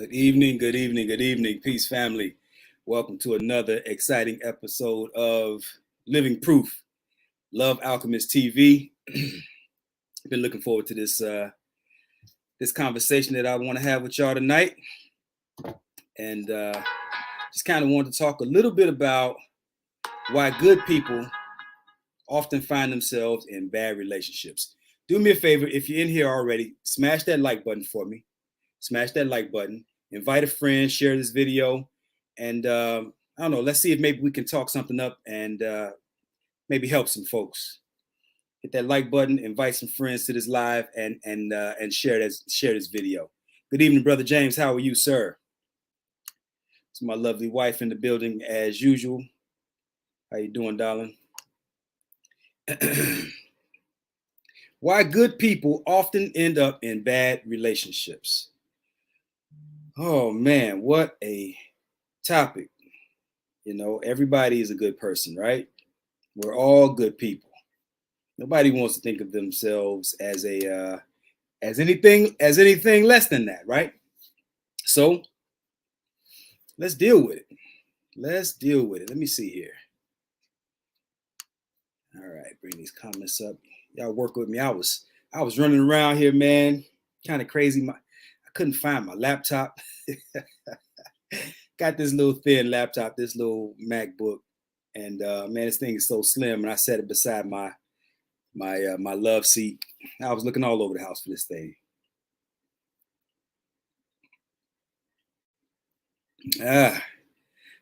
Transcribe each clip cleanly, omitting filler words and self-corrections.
Good evening, good evening, good evening, peace family. Welcome to another exciting episode of Living Proof, Love Alchemist TV. Been looking forward to this conversation that I want to have with y'all tonight, and just kind of want to talk a little bit about why good people often find themselves in bad relationships. Do me a favor, if you're in here already, smash that like button for me. Smash that like button. Invite a friend, share this video, and I don't know. Let's see if maybe we can talk something up and maybe help some folks. Hit that like button, invite some friends to this live, and share this video. Good evening, Brother James. How are you, sir? It's my lovely wife in the building as usual. How you doing, darling? Why good people often end up in bad relationships. Oh man, what a topic. You know, everybody is a good person, right? We're all good people. Nobody wants to think of themselves as anything less than that, right? So let's deal with it. Let me see here. All right, bring these comments up. Y'all work with me. I was running around here, man. Kind of crazy. I couldn't find my laptop. Got this little thin laptop, this little MacBook, and man, this thing is so slim. And I set it beside my love seat. I was looking all over the house for this thing.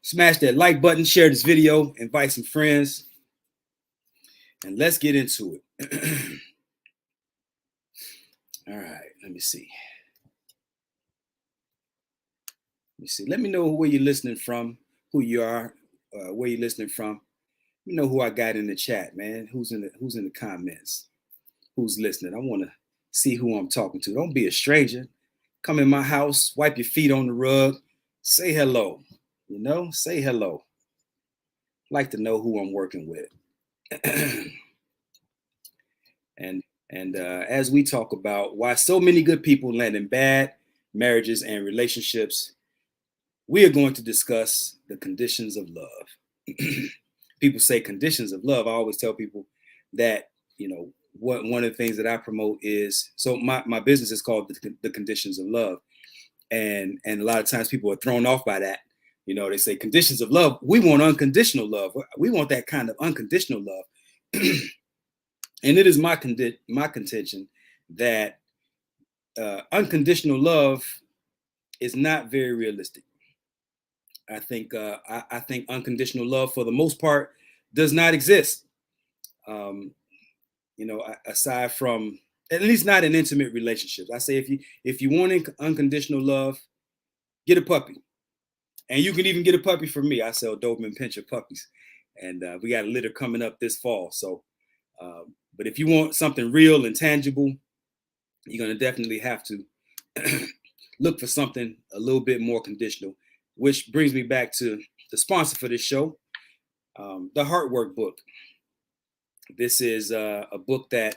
Smash that like button, share this video, invite some friends, and let's get into it. All right, let me see. Let me know where you're listening from, who you are, where you're listening from. You know who I got in the chat, man. Who's in the comments? Who's listening? I want to see who I'm talking to. Don't be a stranger. Come in my house, wipe your feet on the rug, say hello. You know, say hello. Like to know who I'm working with. and as we talk about why so many good people land in bad marriages and relationships, we are going to discuss the conditions of love. People say conditions of love. I always tell people that, you know, one of the things that I promote is, so my business is called the Conditions of Love. And a lot of times people are thrown off by that. You know, they say conditions of love. We want unconditional love. We want that kind of unconditional love. And it is my contention that unconditional love is not very realistic. I think I think unconditional love, for the most part, does not exist. You know, aside from, at least not in intimate relationships. I say if you want unconditional love, get a puppy. And you can even get a puppy from me. I sell Doberman Pinscher puppies. And we got a litter coming up this fall. So, but if you want something real and tangible, you're going to definitely have to look for something a little bit more conditional, which brings me back to the sponsor for this show, the Heart Work book. This is a book that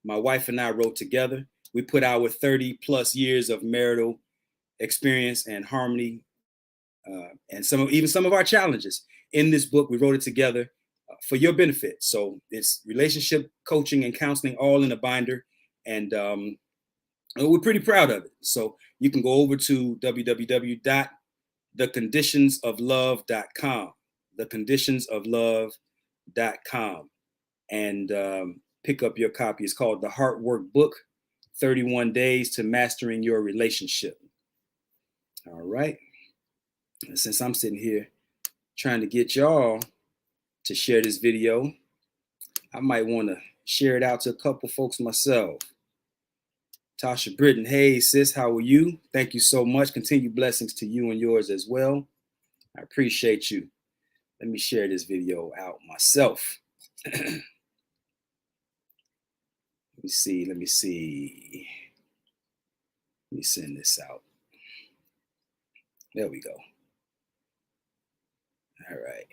my wife and I wrote together. We put our 30 plus years of marital experience and harmony, and some of our challenges in this book. We wrote it together for your benefit. So it's relationship coaching and counseling all in a binder, and we're pretty proud of it. So you can go over to www.theconditionsoflove.com, theconditionsoflove.com, and pick up your copy. It's called The Heart Work Book, 31 Days to Mastering Your Relationship. All right. And since I'm sitting here trying to get y'all to share this video, I might want to share it out to a couple folks myself. Tasha Britton, hey sis, how are you? Thank you so much. Continued blessings to you and yours as well. I appreciate you. Let me share this video out myself. Let me see. Let me send this out. There we go. All right.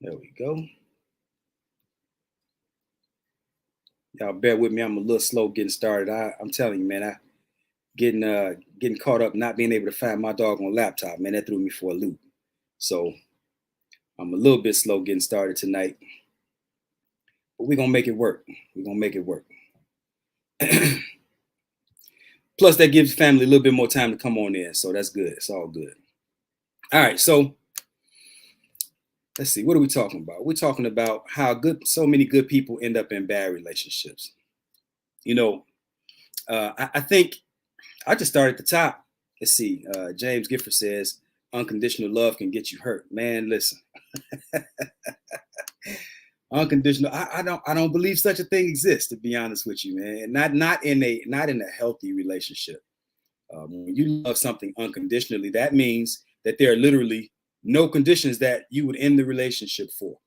There we go. Y'all bear with me. I'm a little slow getting started. I'm telling you, man, I getting caught up not being able to find my doggone laptop, man. That threw me for a loop. So I'm a little bit slow getting started tonight. But we're gonna make it work. We're gonna make it work. Plus, that gives family a little bit more time to come on in. So that's good. It's all good. All right, so let's see, what are we talking about? We're talking about how so many good people end up in bad relationships. You know, I think I just start at the top. Let's see. James Gifford says, unconditional love can get you hurt. Man, listen. Unconditional. I don't believe such a thing exists, to be honest with you, man. Not in a healthy relationship. When you love something unconditionally, that means that there are literally no conditions that you would end the relationship for.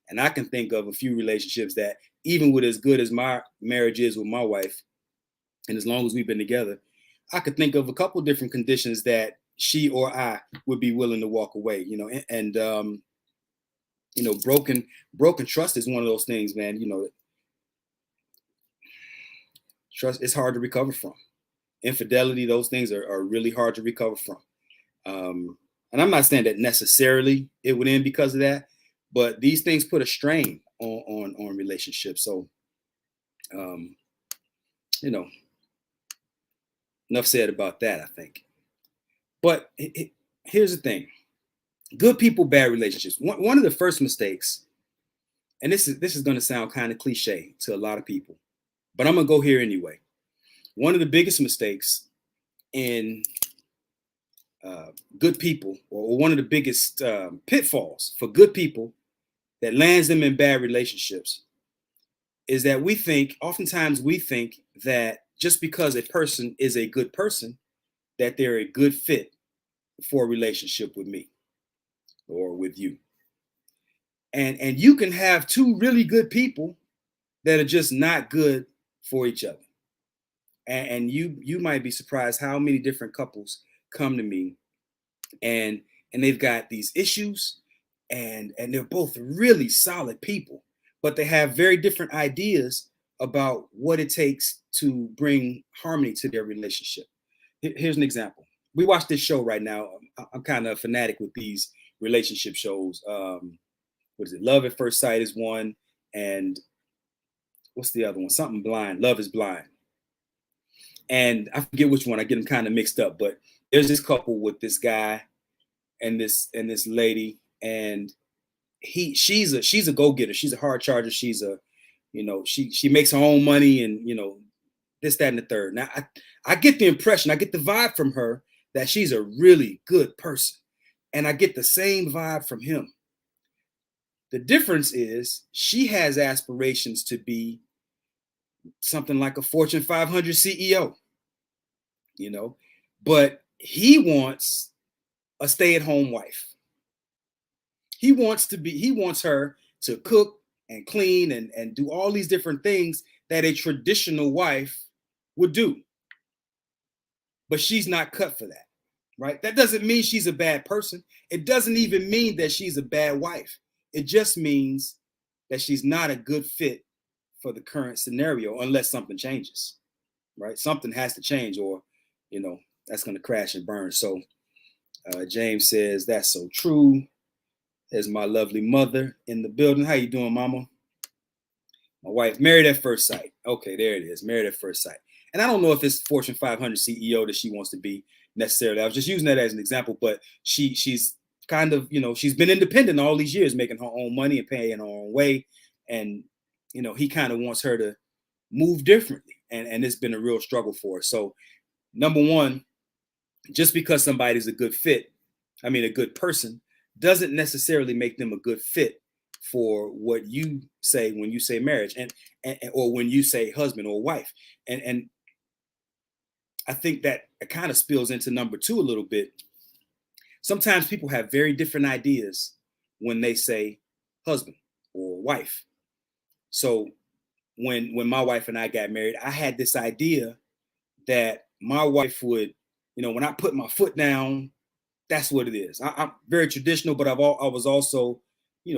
And I can think of a few relationships that, even with as good as my marriage is with my wife, and as long as we've been together, I could think of a couple different conditions that she or I would be willing to walk away. And broken trust is one of those things, man. Trust is hard to recover from. Infidelity, those things are really hard to recover from. And I'm not saying that necessarily it would end because of that, but these things put a strain on relationships. So, enough said about that, I think. But here's the thing: good people, bad relationships. One of the first mistakes, and this is going to sound kind of cliche to a lot of people, but I'm gonna go here anyway. One of the biggest mistakes in good people, or one of the biggest pitfalls for good people that lands them in bad relationships, is that oftentimes we think that just because a person is a good person, that they're a good fit for a relationship with me or with you. And you can have two really good people that are just not good for each other. And you might be surprised how many different couples come to me and they've got these issues, and they're both really solid people, but they have very different ideas about what it takes to bring harmony to their relationship. Here's an example. We watch this show right now. I'm kind of a fanatic with these relationship shows. What is it? Love at First Sight is one, and what's the other one? Something Blind. Love is Blind. And I forget which one. I get them kind of mixed up, but there's this couple with this guy and this lady, and she's a go-getter. She's a hard charger. She's she makes her own money, and this, that, and the third. Now I get the impression, I get the vibe from her that she's a really good person, and I get the same vibe from him. The difference is she has aspirations to be something like a Fortune 500 CEO, but he wants a stay-at-home wife. He wants her to cook and clean and do all these different things that a traditional wife would do. But she's not cut for that, right? That doesn't mean she's a bad person. It doesn't even mean that she's a bad wife. It just means that she's not a good fit for the current scenario unless something changes, right? Something has to change, or, that's going to crash and burn. So James says, that's so true. There's my lovely mother in the building. How you doing, mama? My wife, married at first sight. Okay, there it is, married at first sight. And I don't know if it's Fortune 500 CEO that she wants to be necessarily. I was just using that as an example, but she's kind of, she's been independent all these years, making her own money and paying her own way. And, he kind of wants her to move differently. And it's been a real struggle for her. So, number one, just because somebody's a good person, doesn't necessarily make them a good fit for what you say when you say marriage, and or when you say husband or wife. And I think that it kind of spills into number two a little bit. Sometimes people have very different ideas when they say husband or wife. So when my wife and I got married, I had this idea that my wife would, when I put my foot down, that's what it is. I'm very traditional, but I was also,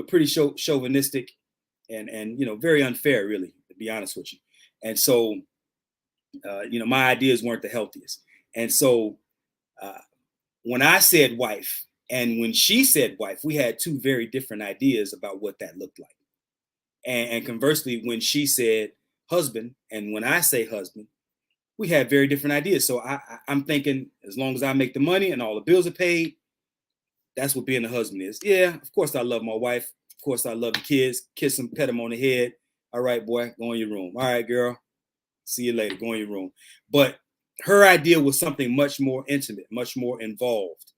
pretty chauvinistic and very unfair, really, to be honest with you. And so, my ideas weren't the healthiest. And so when I said wife and when she said wife, we had two very different ideas about what that looked like. And conversely, when she said husband and when I say husband, we had very different ideas. So I'm thinking, as long as I make the money and all the bills are paid, that's what being a husband is. Yeah, of course I love my wife. Of course I love the kids. Kiss them, pet them on the head. All right, boy, go in your room. All right, girl, see you later. Go in your room. But her idea was something much more intimate, much more involved.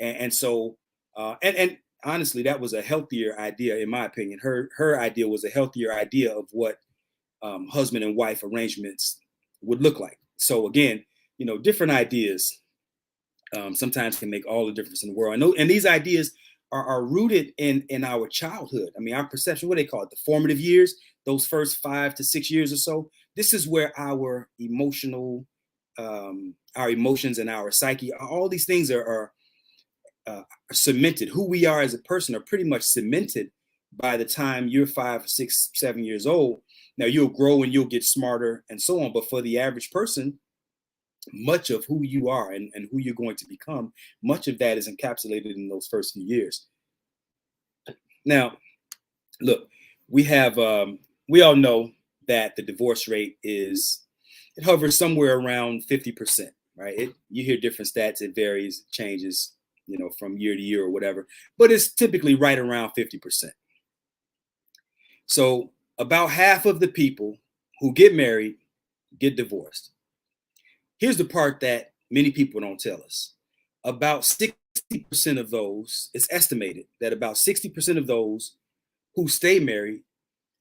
And so, and honestly, that was a healthier idea, in my opinion. Her idea was a healthier idea of what husband and wife arrangements would look like. So again, different ideas sometimes can make all the difference in the world. I know, and these ideas are rooted in our childhood. I mean, our perception, what they call it, the formative years, those first 5 to 6 years or so. This is where our emotions and our psyche, all these things are cemented. Who we are as a person are pretty much cemented by the time you're 5, 6, 7 years old. Now you'll grow and you'll get smarter and so on. But for the average person, much of who you are and who you're going to become, much of that is encapsulated in those first few years. Now, look, we all know that the divorce rate it hovers somewhere around 50%, right? You hear different stats, it varies, changes, from year to year or whatever, but it's typically right around 50%. So about half of the people who get married get divorced. Here's the part that many people don't tell us. About 60% of those, it's estimated that about 60% of those who stay married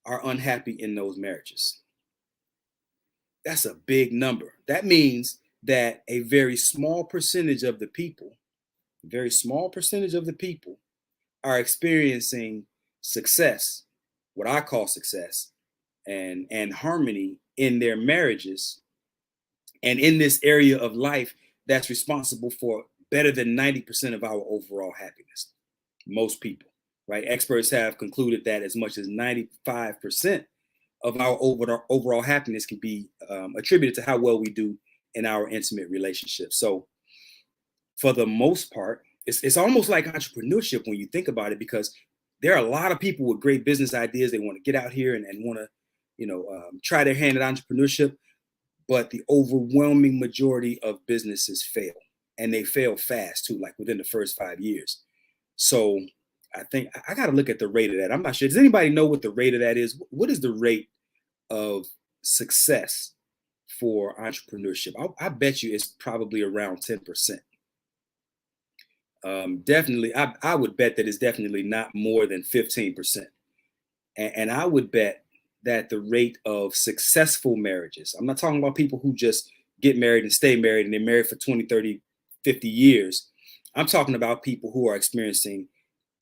are unhappy in those marriages. That's a big number. That means that a very small percentage of the people, are experiencing success, what I call success, and harmony in their marriages and in this area of life that's responsible for better than 90% of our overall happiness. Most people, right? Experts have concluded that as much as 95% of our overall happiness can be attributed to how well we do in our intimate relationships. So for the most part, it's almost like entrepreneurship when you think about it, because there are a lot of people with great business ideas. They want to get out here and want to, try their hand at entrepreneurship. But the overwhelming majority of businesses fail, and they fail fast too, like within the first 5 years. So I think I got to look at the rate of that. I'm not sure. Does anybody know what the rate of that is? What is the rate of success for entrepreneurship? I bet you it's probably around 10%. Definitely, I would bet that it's definitely not more than 15%. And I would bet that the rate of successful marriages, I'm not talking about people who just get married and stay married and they're married for 20, 30, 50 years. I'm talking about people who are experiencing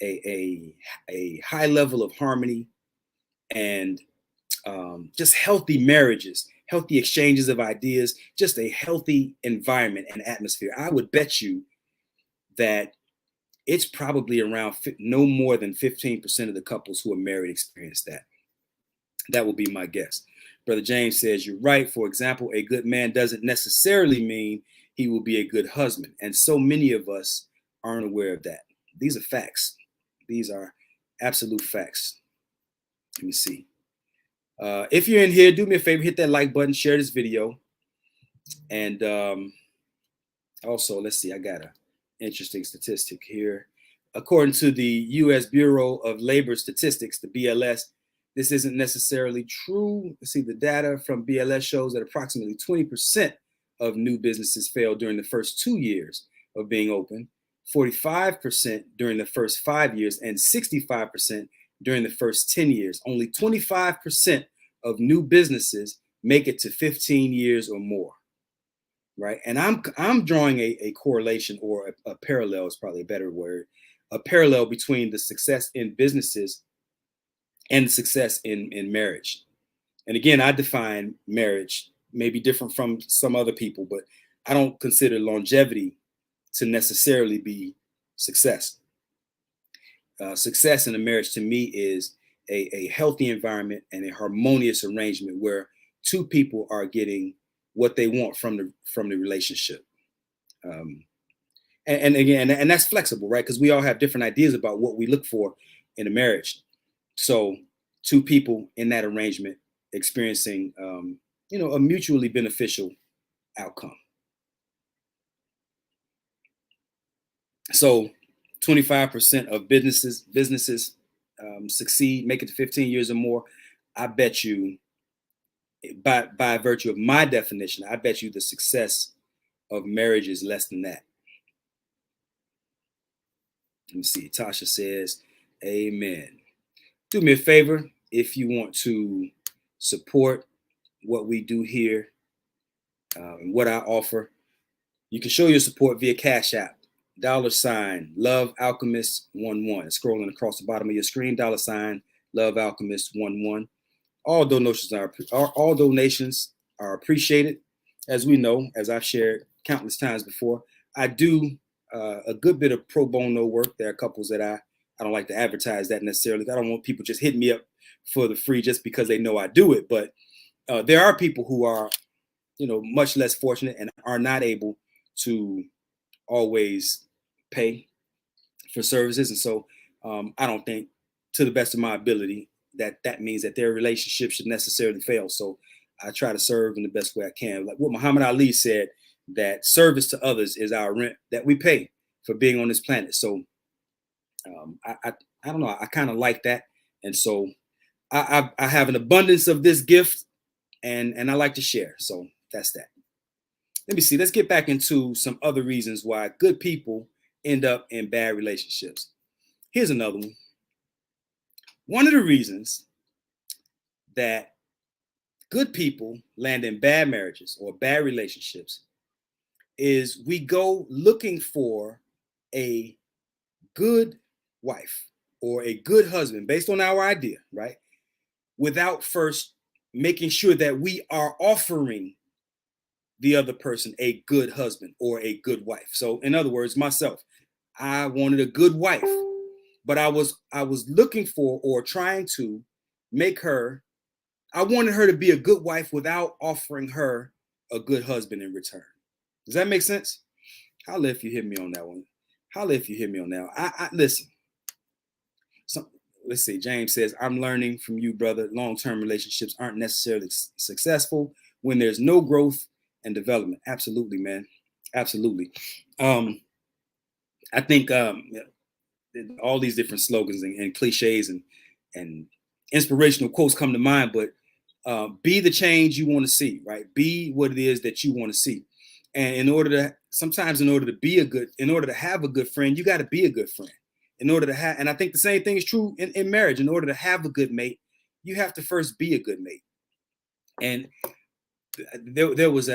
a high level of harmony and just healthy marriages, healthy exchanges of ideas, just a healthy environment and atmosphere. I would bet you that it's probably around no more than 15% of the couples who are married experience that. That will be my guess. Brother James says, you're right. For example, a good man doesn't necessarily mean he will be a good husband. And so many of us aren't aware of that. These are facts. These are absolute facts. Let me see. If you're in here, do me a favor, hit that like button, share this video. And also, let's see, I got an interesting statistic here. According to the U.S. Bureau of Labor Statistics, the BLS, this isn't necessarily true. See, the data from BLS shows that approximately 20% of new businesses fail during the first 2 years of being open, 45% during the first 5 years, and 65% during the first 10 years. Only 25% of new businesses make it to 15 years or more, right? And I'm drawing a correlation, or a parallel is probably a better word, a parallel between the success in businesses and success in marriage. And again, I define marriage maybe different from some other people, but I don't consider longevity to necessarily be success. Success in a marriage to me is a healthy environment and a harmonious arrangement where two people are getting what they want from the relationship. And again, and that's flexible, right? Because we all have different ideas about what we look for in a marriage. So two people in that arrangement experiencing, a mutually beneficial outcome. So 25% of businesses succeed, make it to 15 years or more. I bet you, by virtue of my definition, I bet you the success of marriage is less than that. Let me see. Tasha says, amen. Do me a favor, if you want to support what we do here, what I offer, you can show your support via Cash App, $ Love Alchemist 11, scrolling across the bottom of your screen, $ Love Alchemist 11. All donations are appreciated. As we know, as I've shared countless times before, I do a good bit of pro bono work. There are couples that I don't like to advertise that necessarily. I don't want people just hitting me up for the free just because they know I do it. But there are people who are, much less fortunate and are not able to always pay for services. And so I don't think, to the best of my ability, that means that their relationship should necessarily fail. So I try to serve in the best way I can. Like what Muhammad Ali said, that service to others is our rent that we pay for being on this planet. So I don't know. I kind of like that. And so I have an abundance of this gift, and I like to share. So that's that. Let me see. Let's get back into some other reasons why good people end up in bad relationships. Here's another one. One of the reasons that good people land in bad marriages or bad relationships is we go looking for a good wife or a good husband based on our idea, right? Without first making sure that we are offering the other person a good husband or a good wife. So in other words, myself, I wanted a good wife, but I was looking for or trying to make her, I wanted her to be a good wife without offering her a good husband in return. Does that make sense? Holla if you hear me on that one. Holla if you hear me on that one. I listen. Let's see. James says, I'm learning from you, brother. Long-term relationships aren't necessarily successful when there's no growth and development. Absolutely, man. Absolutely. I think all these different slogans and cliches and inspirational quotes come to mind, but be the change you want to see, right? Be what it is that you want to see. And in order to have a good friend, you got to be a good friend. In order to have, and I think the same thing is true in marriage. In order to have a good mate, you have to first be a good mate. And there was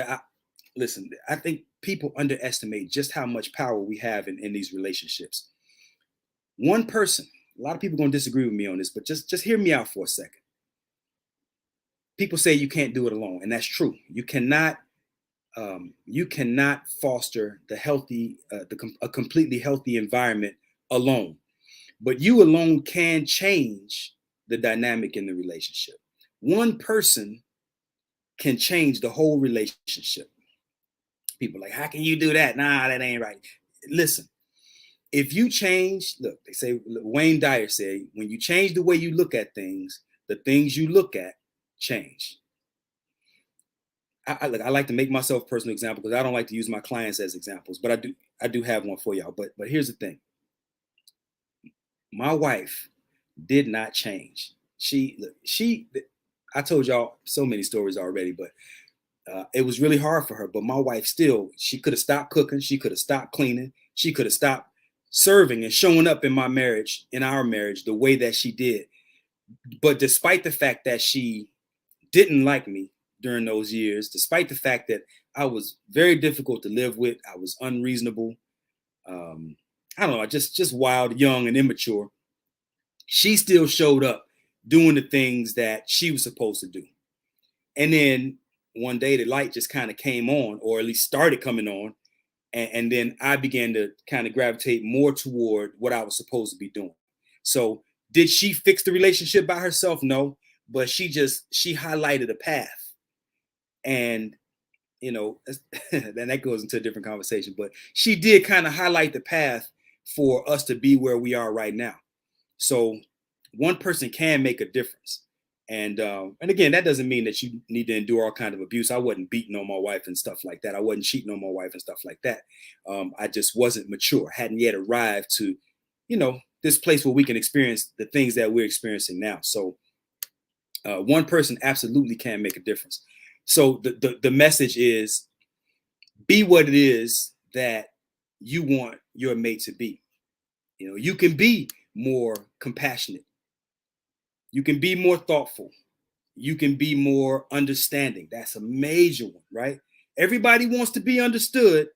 listen, I think people underestimate just how much power we have in these relationships. One person, a lot of people are going to disagree with me on this, but just hear me out for a second. People say you can't do it alone, and that's true. You cannot foster a completely healthy environment alone, but you alone can change the dynamic in the relationship. One person can change the whole relationship. People are like, how can you do that? Nah, that ain't right. Listen, if you change, look, they say, Wayne Dyer said, when you change the way you look at things, the things you look at change. I like to make myself a personal example because I don't like to use my clients as examples, but I do have one for y'all. But here's the thing. My wife did not change. I told y'all so many stories already, but it was really hard for her. But my wife still, she could have stopped cooking. She could have stopped cleaning. She could have stopped serving and showing up in our marriage, the way that she did. But despite the fact that she didn't like me during those years, despite the fact that I was very difficult to live with, I was unreasonable, I don't know, just wild, young, and immature, she still showed up doing the things that she was supposed to do. And then one day the light just kind of came on, or at least started coming on. And then I began to kind of gravitate more toward what I was supposed to be doing. So did she fix the relationship by herself? No, but she highlighted a path And, you know, then that goes into a different conversation, but she did kind of highlight the path for us to be where we are right now. So one person can make a difference. And again, that doesn't mean that you need to endure all kind of abuse. I wasn't beating on my wife and stuff like that. I wasn't cheating on my wife and stuff like that. I just wasn't mature, hadn't yet arrived to, you know, this place where we can experience the things that we're experiencing now. So one person absolutely can make a difference. So the message is, be what it is that you want your mate to be. You know, you can be more compassionate. You can be more thoughtful. You can be more understanding. That's a major one, right? Everybody wants to be understood,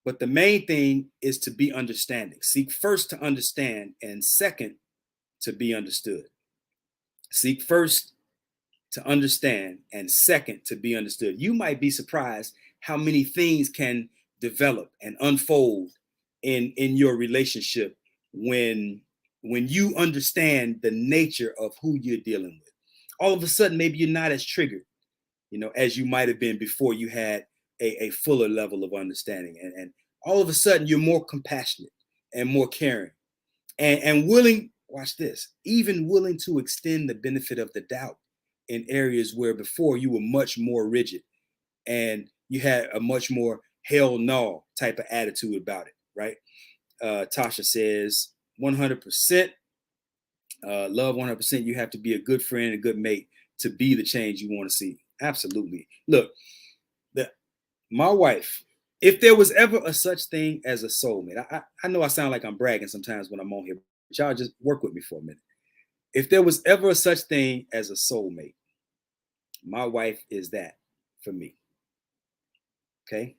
but the main thing is to be understanding. Seek first to understand, and second, to be understood. Seek first to understand, and second, to be understood. You might be surprised how many things can develop and unfold in your relationship when you understand the nature of who you're dealing with. All of a sudden, maybe you're not as triggered, you know, as you might have been before you had a fuller level of understanding. And all of a sudden, you're more compassionate and more caring and willing, watch this, even willing to extend the benefit of the doubt in areas where before you were much more rigid and you had a much more hell no type of attitude about it, right? Tasha says 100%, love 100%. You have to be a good friend, a good mate to be the change you want to see. Absolutely. Look, my wife, if there was ever a such thing as a soulmate, I know I sound like I'm bragging sometimes when I'm on here, but y'all just work with me for a minute. If there was ever a such thing as a soulmate, my wife is that for me. Okay?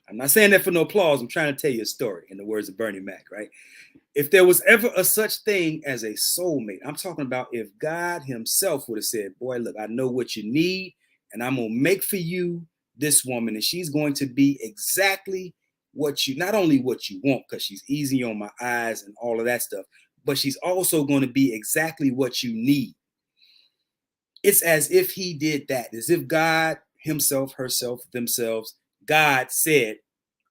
I'm not saying that for no applause. I'm trying to tell you a story in the words of Bernie Mac, right? If there was ever a such thing as a soulmate, I'm talking about if God himself would have said, boy, look, I know what you need, and I'm going to make for you this woman, and she's going to be exactly what you, not only what you want, because she's easy on my eyes and all of that stuff, but she's also going to be exactly what you need. It's as if he did that, as if God himself, herself, themselves, God said,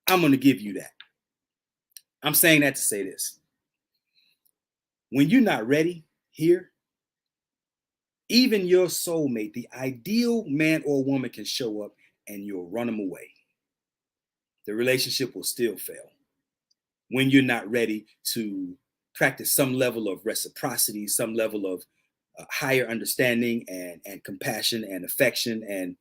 I'm going to give you that. I'm saying that to say this. When you're not ready here, even your soulmate, the ideal man or woman, can show up and you'll run them away. The relationship will still fail when you're not ready to practice some level of reciprocity, some level of higher understanding and compassion and affection and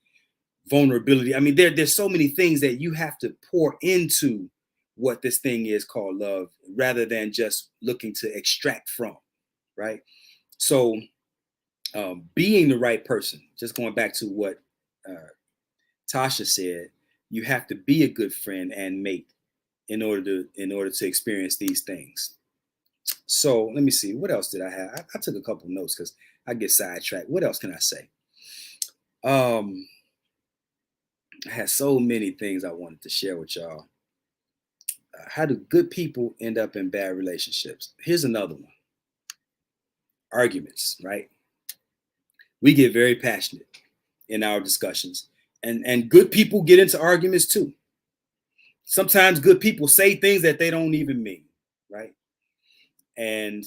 vulnerability. I mean, there's so many things that you have to pour into what this thing is called love, rather than just looking to extract from, right? So being the right person, just going back to what Tasha said, you have to be a good friend and mate in order to experience these things. So let me see, what else did I have? I took a couple of notes because I get sidetracked. What else can I say? I had so many things I wanted to share with y'all. How do good people end up in bad relationships? Here's another one. Arguments, right? We get very passionate in our discussions, and good people get into arguments too. Sometimes good people say things that they don't even mean, right? And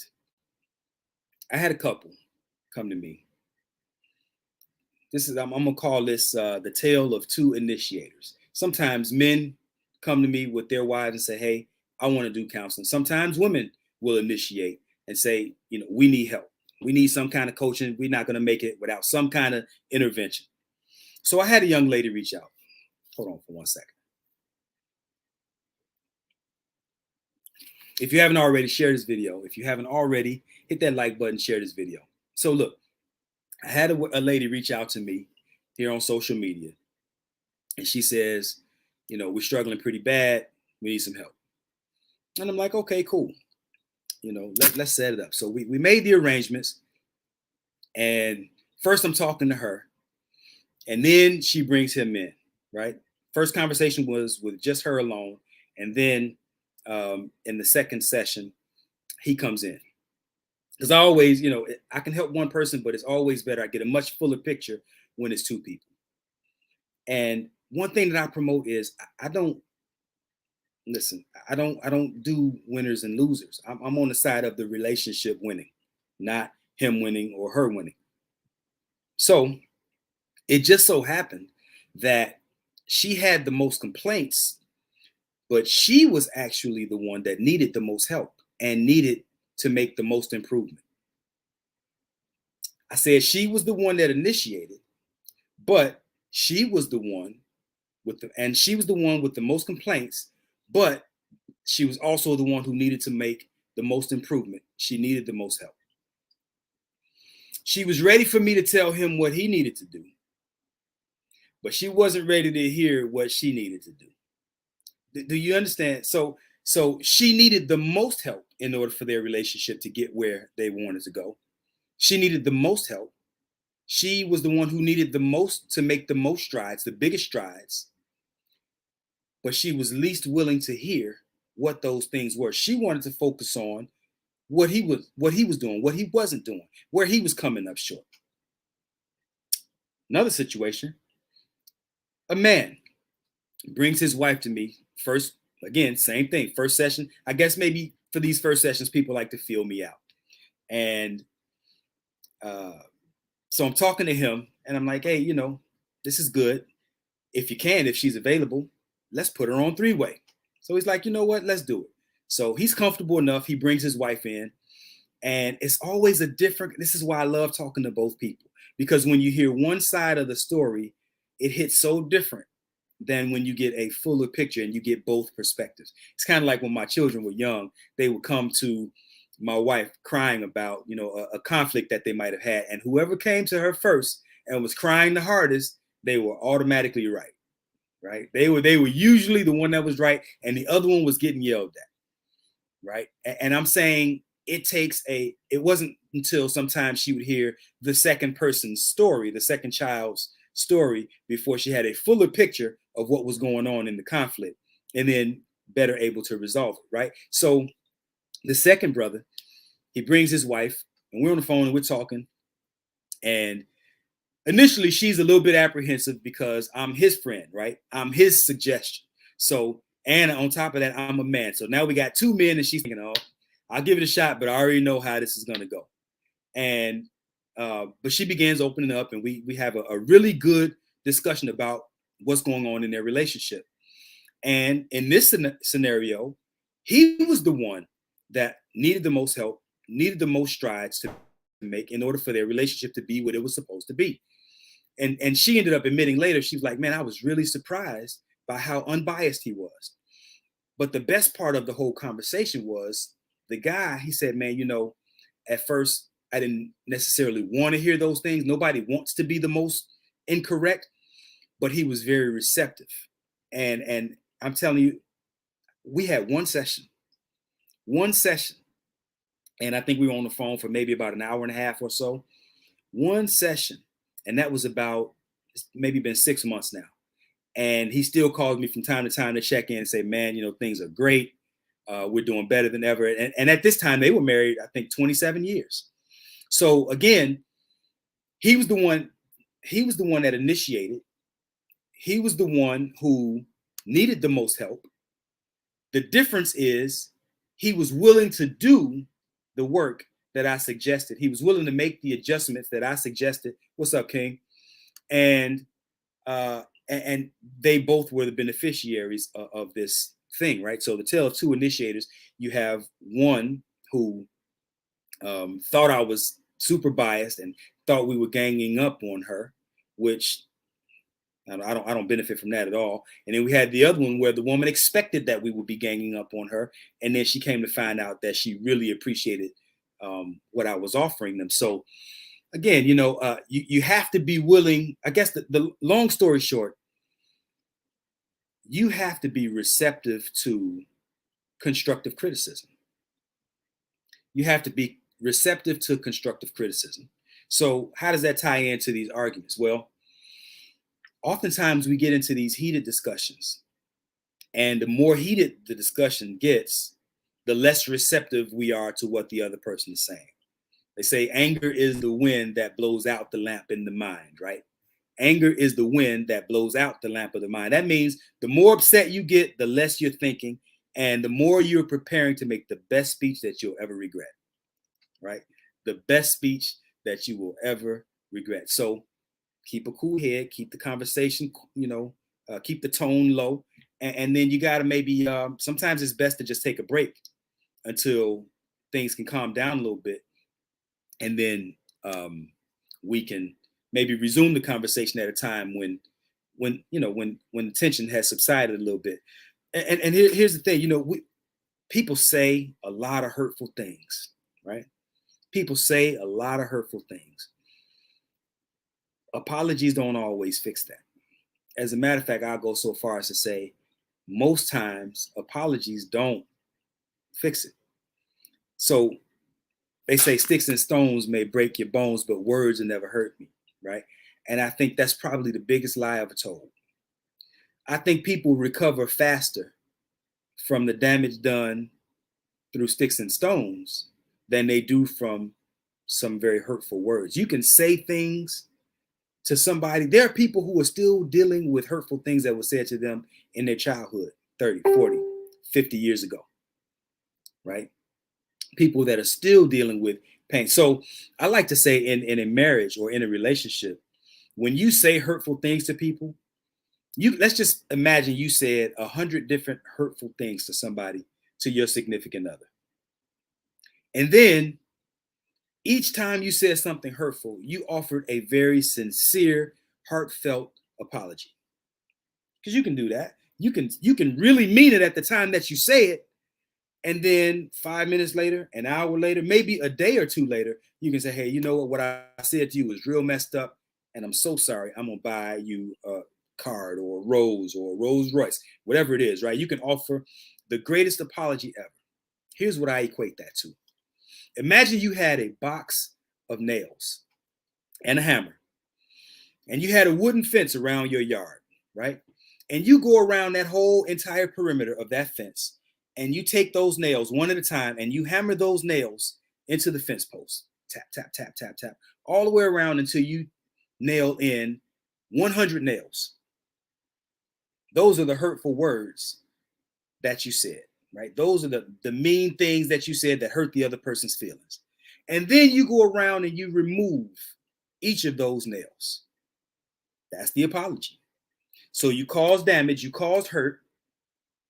I had a couple come to me. I'm gonna call this the tale of two initiators. Sometimes men come to me with their wives and say, hey, I want to do counseling. Sometimes women will initiate and say, you know, we need help. We need some kind of coaching. We're not going to make it without some kind of intervention. So I had a young lady reach out. Hold on for 1 second. If you haven't already, share this video. If you haven't already, hit that like button, share this video. So look, I had a lady reach out to me here on social media, and she says, you know, we're struggling pretty bad. We need some help. And I'm like, okay, cool. You know, let's set it up. So we made the arrangements, and first I'm talking to her, and then she brings him in, right? First conversation was with just her alone, and then in the second session, he comes in. Because I always, you know, I can help one person, but it's always better. I get a much fuller picture when it's two people. And one thing that I promote is I don't listen. I don't do winners and losers. I'm on the side of the relationship winning, not him winning or her winning. So it just so happened that she had the most complaints, but she was actually the one that needed the most help and needed to make the most improvement. I said she was the one that initiated, but she was the one she was the one with the most complaints, but she was also the one who needed to make the most improvement. She needed the most help. She was ready for me to tell him what he needed to do, but she wasn't ready to hear what she needed to do. Do you understand? So she needed the most help in order for their relationship to get where they wanted to go. She needed the most help. She was the one who needed the most to make the most strides, the biggest strides, but she was least willing to hear what those things were. She wanted to focus on what he was doing, what he wasn't doing, where he was coming up short. Another situation, a man brings his wife to me first. Again, same thing. First session. I guess maybe for these first sessions, people like to feel me out. And so I'm talking to him and I'm like, hey, this is good. If you can, if she's available, let's put her on three-way. So he's like, you know what? Let's do it. So he's comfortable enough. He brings his wife in. And it's always this is why I love talking to both people. Because when you hear one side of the story, it hits so different than when you get a fuller picture and you get both perspectives. It's kind of like when my children were young, they would come to my wife crying about, a conflict that they might have had. And whoever came to her first and was crying the hardest, they were automatically right. Right. They were usually the one that was right. And the other one was getting yelled at. Right. And I'm saying it wasn't until sometimes she would hear the second person's story, the second child's story, before she had a fuller picture of what was going on in the conflict and then better able to resolve it. Right. So the second brother, he brings his wife and we're on the phone and we're talking. And initially she's a little bit apprehensive because I'm his friend, right? I'm his suggestion. So, and on top of that, I'm a man. So now we got two men and she's thinking, oh, I'll give it a shot, but I already know how this is going to go. And, but she begins opening up and we have a really good discussion about what's going on in their relationship. And in this scenario, he was the one that needed the most help, needed the most strides to make in order for their relationship to be what it was supposed to be. And she ended up admitting later, she was like, man, I was really surprised by how unbiased he was. But the best part of the whole conversation was the guy, he said, man, at first I didn't necessarily want to hear those things. Nobody wants to be the most incorrect, but he was very receptive. And I'm telling you, we had one session, and I think we were on the phone for maybe about an hour and a half or so. One session, and that was about maybe been 6 months now. And he still calls me from time to time to check in and say, man, things are great. We're doing better than ever. And at this time, they were married, I think, 27 years. So again, he was the one that initiated. He was the one who needed the most help. The difference is he was willing to do the work that I suggested. He was willing to make the adjustments that I suggested. What's up, King? And they both were the beneficiaries of this thing, right? So the tale of two initiators, you have one who thought I was super biased and thought we were ganging up on her, which I don't benefit from that at all. And then we had the other one where the woman expected that we would be ganging up on her, and then she came to find out that she really appreciated what I was offering them. So again, you have to be willing. I guess the long story short, you have to be receptive to constructive criticism. You have to be receptive to constructive criticism. So how does that tie into these arguments? Well, oftentimes we get into these heated discussions, and the more heated the discussion gets, the less receptive we are to what the other person is saying. They say anger is the wind that blows out the lamp in the mind, right? Anger is the wind that blows out the lamp of the mind. That means the more upset you get, the less you're thinking, and the more you're preparing to make the best speech that you'll ever regret, right? The best speech that you will ever regret. So keep a cool head, keep the conversation, keep the tone low. And then you got to maybe, sometimes it's best to just take a break until things can calm down a little bit. And then we can maybe resume the conversation at a time when tension has subsided a little bit. And here's the thing, people say a lot of hurtful things, right? People say a lot of hurtful things. Apologies don't always fix that. As a matter of fact, I'll go so far as to say most times apologies don't fix it. So they say sticks and stones may break your bones, but words will never hurt me, right? And I think that's probably the biggest lie ever told. I think people recover faster from the damage done through sticks and stones than they do from some very hurtful words. You can say things to somebody. There are people who are still dealing with hurtful things that were said to them in their childhood 30, 40, 50 years ago, right? People that are still dealing with pain. So I like to say in a marriage or in a relationship, when you say hurtful things to people, let's just imagine you said 100 different hurtful things to somebody, to your significant other. And then each time you said something hurtful, you offered a very sincere, heartfelt apology. Because you can do that. You can really mean it at the time that you say it. And then 5 minutes later, an hour later, maybe a day or two later, you can say, hey, you know what I said to you was real messed up. And I'm so sorry. I'm going to buy you a card or a rose or a Rolls Royce, whatever it is, right? You can offer the greatest apology ever. Here's what I equate that to. Imagine you had a box of nails and a hammer, and you had a wooden fence around your yard, right? And you go around that whole entire perimeter of that fence, and you take those nails one at a time, and you hammer those nails into the fence post. Tap, tap, tap, tap, tap, all the way around until you nail in 100 nails. Those are the hurtful words that you said, right? Those are the mean things that you said that hurt the other person's feelings. And then you go around and you remove each of those nails. That's the apology. So you caused damage, you caused hurt,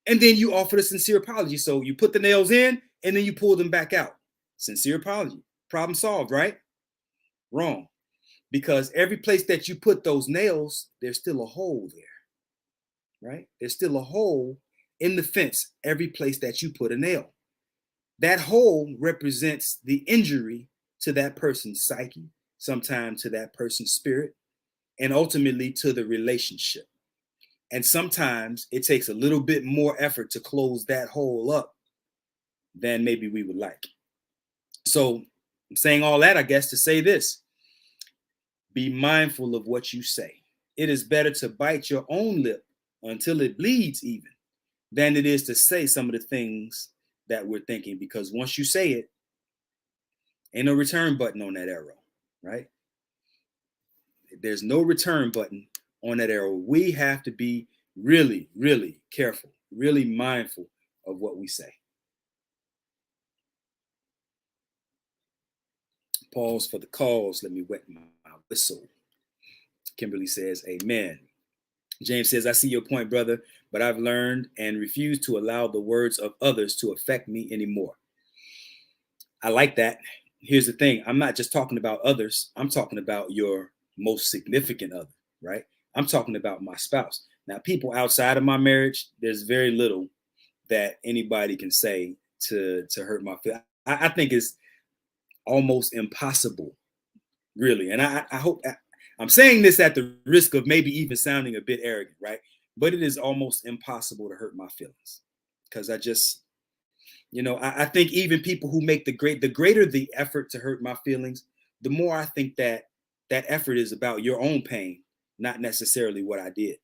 and then you offer a sincere apology. So you put the nails in and then you pull them back out. Sincere apology. Problem solved, right? Wrong. Because every place that you put those nails, there's still a hole there, right? There's still a hole in the fence every place that you put a nail. That hole represents the injury to that person's psyche, sometimes to that person's spirit, and ultimately to the relationship. And sometimes it takes a little bit more effort to close that hole up than maybe we would like. So I'm saying all that, I guess, to say this. Be mindful of what you say. It is better to bite your own lip until it bleeds even than it is to say some of the things that we're thinking, because once you say it, ain't no return button on that arrow, right? There's no return button on that arrow. We have to be really, really careful, really mindful of what we say. Pause for the cause. Let me wet my whistle. Kimberly says, amen. James says, I see your point, brother, but I've learned and refused to allow the words of others to affect me anymore. I like that. Here's the thing. I'm not just talking about others. I'm talking about your most significant other, right? I'm talking about my spouse. Now, people outside of my marriage, there's very little that anybody can say to hurt my feelings. I think it's almost impossible, really. And I hope I'm saying this at the risk of maybe even sounding a bit arrogant, right? But it is almost impossible to hurt my feelings, because I just, I think even people who make the greater the effort to hurt my feelings, the more I think that effort is about your own pain, not necessarily what I did.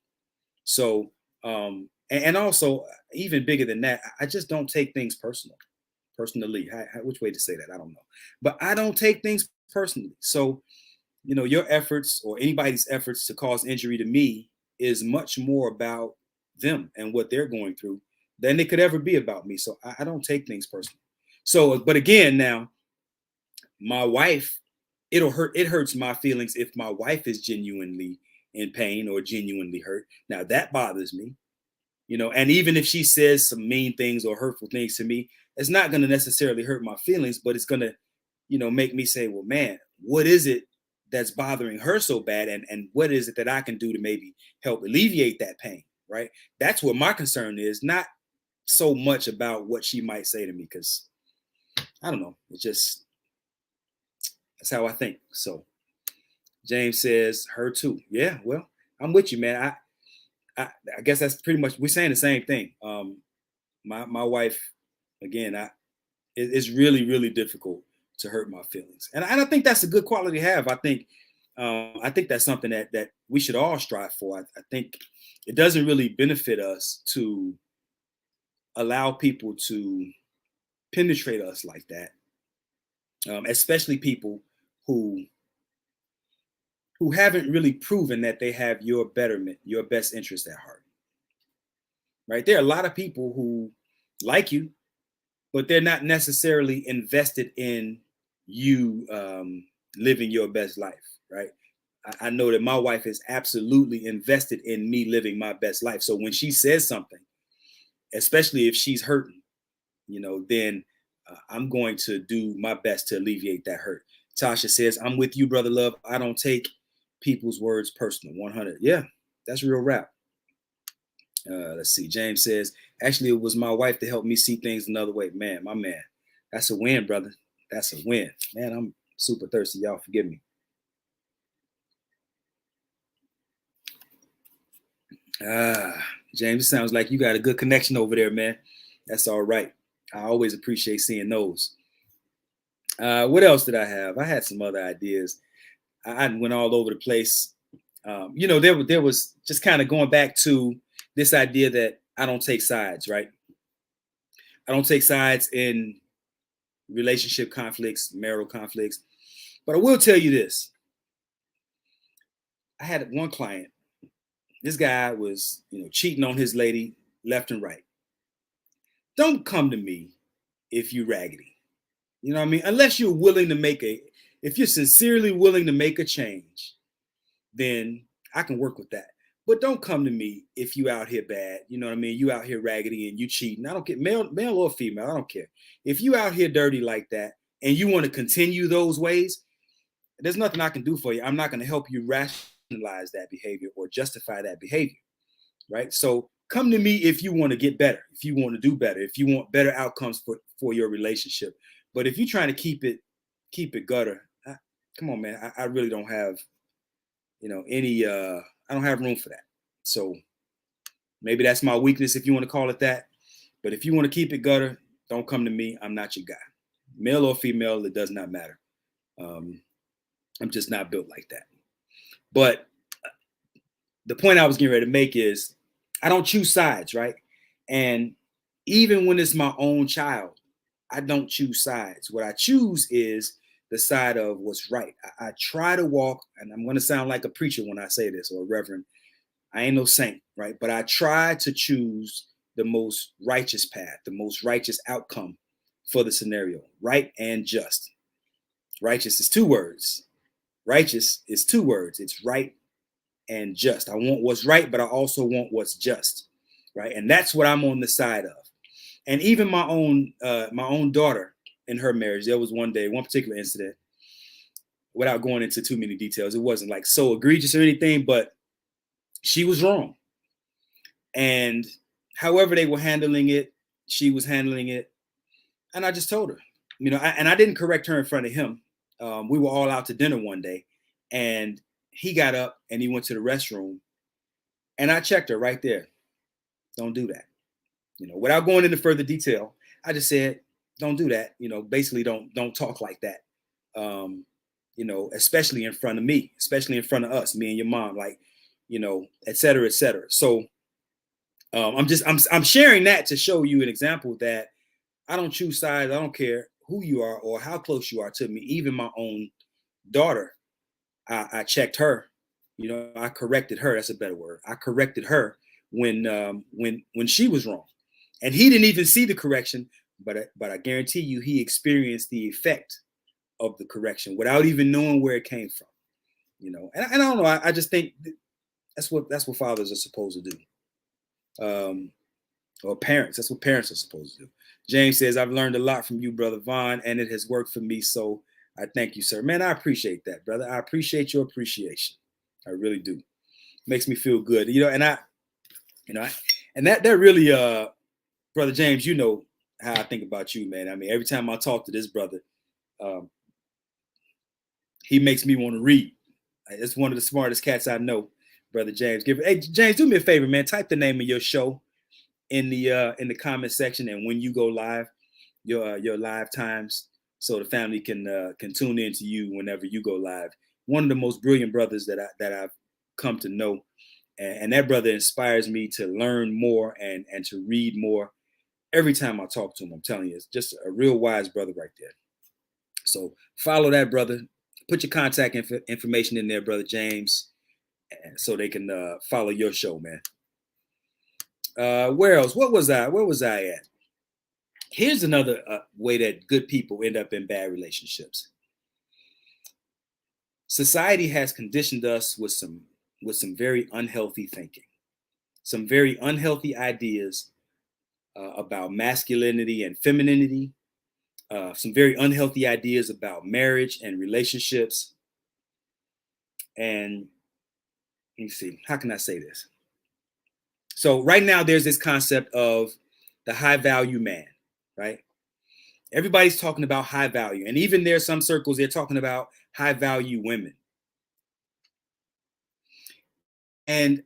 So, and also even bigger than that, I just don't take things personally. Which way to say that? I don't know, but I don't take things personally. So your efforts or anybody's efforts to cause injury to me is much more about them and what they're going through than it could ever be about me. So I don't take things personally. So, but again, now my wife, it hurts my feelings if my wife is genuinely in pain or genuinely hurt. Now that bothers me, and even if she says some mean things or hurtful things to me, it's not going to necessarily hurt my feelings, but it's going to, make me say, well, man, what is it that's bothering her so bad? And what is it that I can do to maybe help alleviate that pain? Right. That's what my concern is, not so much about what she might say to me, because I don't know. It's just, that's how I think. So James says, her too. Yeah, well, I'm with you, man. I guess that's pretty much, we're saying the same thing. My wife, again, it's really, really difficult to hurt my feelings, and I think that's a good quality to have. I think that's something that we should all strive for. I think it doesn't really benefit us to allow people to penetrate us like that, especially people who haven't really proven that they have your betterment, your best interest at heart. Right? There are a lot of people who like you, but they're not necessarily invested in you living your best life. Right? I know that my wife is absolutely invested in me living my best life. So when she says something, especially if she's hurting, then I'm going to do my best to alleviate that hurt. Tasha says, I'm with you, brother love. I don't take people's words personal. 100. Yeah, that's real rap. Let's see. James says, actually, it was my wife to help me see things another way. Man, my man, that's a win, brother. That's a win. Man, I'm super thirsty. Y'all forgive me. James, it sounds like you got a good connection over there, man. That's all right. I always appreciate seeing those. What else did I have? I had some other ideas. I went all over the place. There was just kind of going back to this idea that I don't take sides, right? I don't take sides in relationship conflicts, marital conflicts. But I will tell you this. I had one client. This guy was, cheating on his lady left and right. Don't come to me if you raggedy. You know what I mean? Unless you're willing to if you're sincerely willing to make a change, then I can work with that. But don't come to me if you out here bad. You know what I mean? You out here raggedy and you cheating. I don't care, male or female. I don't care. If you out here dirty like that and you want to continue those ways, there's nothing I can do for you. I'm not going to help you rationalize that behavior or justify that behavior, right? So come to me if you want to get better, if you want to do better, if you want better outcomes for your relationship. But if you're trying to keep it gutter, come on, man. I really don't have, I don't have room for that. So maybe that's my weakness, if you want to call it that. But if you want to keep it gutter, don't come to me. I'm not your guy. Male or female, it does not matter. I'm just not built like that. But the point I was getting ready to make is I don't choose sides, right? And even when it's my own child, I don't choose sides. What I choose is the side of what's right. I try to walk, and I'm going to sound like a preacher when I say this, or a reverend. I ain't no saint, right? But I try to choose the most righteous path, the most righteous outcome for the scenario, right and just. Righteous is two words. Righteous is two words. It's right and just. I want what's right, but I also want what's just, right? And that's what I'm on the side of. And even my own daughter in her marriage, there was one particular incident, without going into too many details. It wasn't like so egregious or anything, but she was wrong. And however they were handling it, she was handling it. And I just told her, and I didn't correct her in front of him. We were all out to dinner one day, and he got up and he went to the restroom, and I checked her right there. Don't do that. Without going into further detail, I just said, don't do that. Basically don't talk like that. Especially in front of me, especially in front of us, me and your mom, like, et cetera, et cetera. So I'm sharing that to show you an example that I don't choose sides. I don't care who you are or how close you are to me. Even my own daughter, I checked her. You know, I corrected her. That's a better word. I corrected her when she was wrong, and he didn't even see the correction. But I guarantee you, he experienced the effect of the correction without even knowing where it came from. You know, and I don't know. I just think that's what fathers are supposed to do, or parents. That's what parents are supposed to do. James says, "I've learned a lot from you, Brother Vaughn, and it has worked for me. So I thank you, sir." Man, I appreciate that, brother. I appreciate your appreciation. I really do. Makes me feel good. You know, and and that really, Brother James, you know how I think about you, man. I mean, every time I talk to this brother, um, he makes me want to read. It's one of the smartest cats I know, Brother James. Hey, James, do me a favor, man. Type the name of your show in the comment section, and when you go live, your live times, so the family can tune in to you whenever you go live. One of the most brilliant brothers that I've come to know, and that brother inspires me to learn more and to read more every time I talk to him. I'm telling you, it's just a real wise brother right there. So follow that brother. Put your contact information in there, Brother James, so they can follow your show, man. Where else? Where was I at? Here's another way that good people end up in bad relationships. Society has conditioned us with some very unhealthy thinking, some very unhealthy ideas about masculinity and femininity, some very unhealthy ideas about marriage and relationships. And let me see, how can I say this? So right now there's this concept of the high value man, right? Everybody's talking about high value. And even there's some circles, they're talking about high value women. And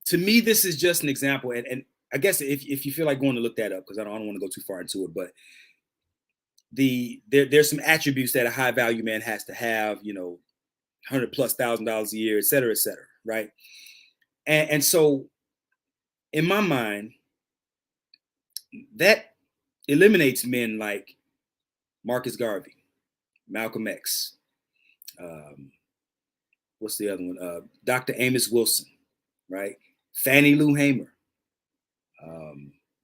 to me, this is just an example. And I guess if you feel like going to look that up, because I don't want to go too far into it, but there's some attributes that a high value man has to have, you know, $100,000+ a year, et cetera, right? And so in my mind, that eliminates men like Marcus Garvey, Malcolm X, what's the other one? Dr. Amos Wilson, right? Fannie Lou Hamer,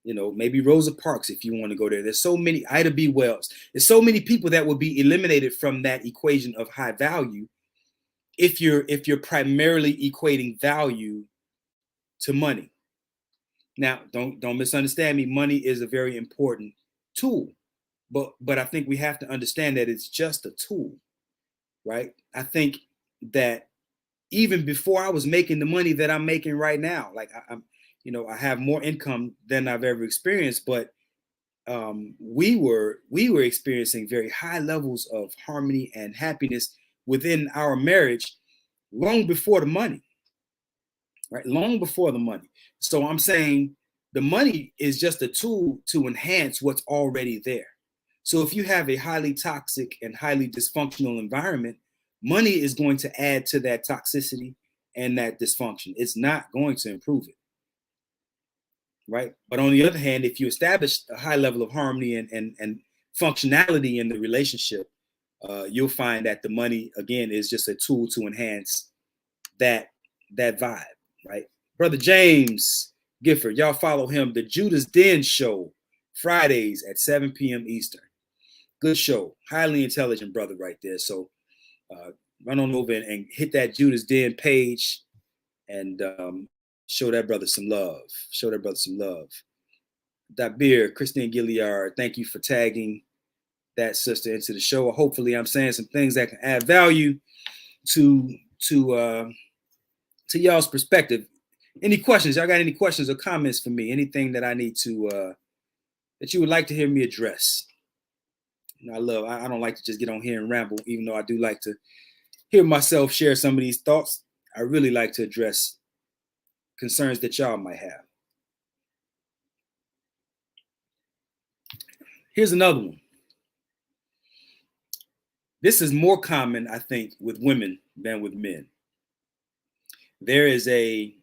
you know, maybe Rosa Parks if you want to go there. There's so many, Ida B. Wells. There's so many people that will be eliminated from that equation of high value if you're primarily equating value to money. Now, don't misunderstand me. Money is a very important tool, but I think we have to understand that it's just a tool, right? I think that even before I was making the money that I'm making right now, like I'm, you know, I have more income than I've ever experienced, but we were experiencing very high levels of harmony and happiness within our marriage long before the money, right? Long before the money. So I'm saying the money is just a tool to enhance what's already there. So if you have a highly toxic and highly dysfunctional environment, money is going to add to that toxicity and that dysfunction. It's not going to improve it, right? But on the other hand, if you establish a high level of harmony and functionality in the relationship, you'll find that the money, again, is just a tool to enhance that vibe, right? Brother James Gifford, y'all follow him, the Judas Den Show, Fridays at 7 p.m. Eastern. Good show, highly intelligent brother right there. So run on over and hit that Judas Den page and show that brother some love. Show that brother some love. Dabir, Christine Gilliard, thank you for tagging that sister into the show. Hopefully I'm saying some things that can add value to y'all's perspective. Any questions? Y'all got any questions or comments for me? Anything that I need to that you would like to hear me address? You know, I don't like to just get on here and ramble, even though I do like to hear myself share some of these thoughts. I really like to address concerns that y'all might have. Here's another one. This is more common, I think, with women than with men. There is a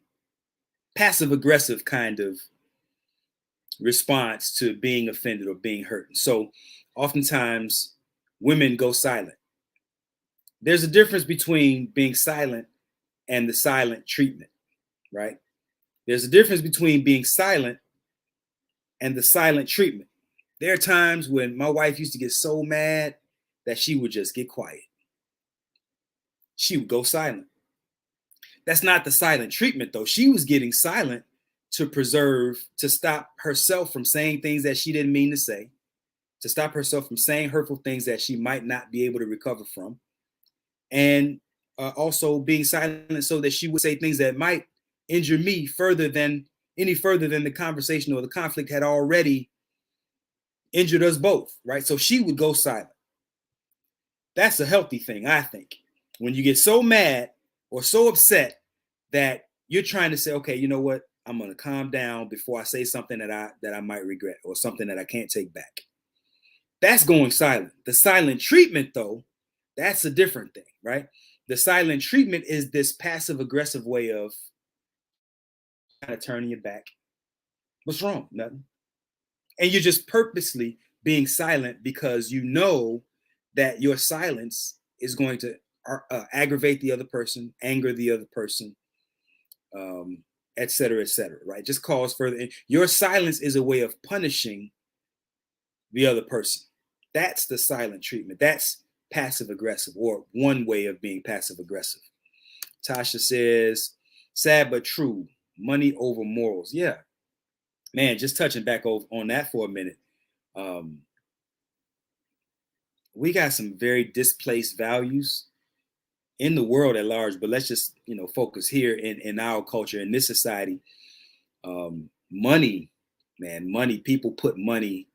passive-aggressive kind of response to being offended or being hurt. So oftentimes women go silent. there's a difference between being silent and the silent treatment, right? There's a difference between being silent and the silent treatment. There are times when my wife used to get so mad that she would just get quiet. She would go silent. That's not the silent treatment, though. She was getting silent to preserve, to stop herself from saying things that she didn't mean to say, to stop herself from saying hurtful things that she might not be able to recover from, and also being silent so that she would say things that might injure me further than the conversation or the conflict had already injured us both, right? So she would go silent. That's a healthy thing, I think. When you get so mad or so upset that you're trying to say, okay, you know what? I'm going to calm down before I say something that I might regret or something that I can't take back. That's going silent. The silent treatment, though, that's a different thing, right? The silent treatment is this passive aggressive way of kind of turning your back. What's wrong? Nothing. And you're just purposely being silent because you know that your silence is going to aggravate the other person, anger the other person, et cetera, right? Just cause further. Your silence is a way of punishing the other person. That's the silent treatment. That's passive aggressive, or one way of being passive aggressive. Tasha says, sad but true, money over morals. Yeah, man, just touching back on that for a minute. We got some very displaced values in the world at large, but let's just, focus here in our culture, in this society. Money, man, money, people put money.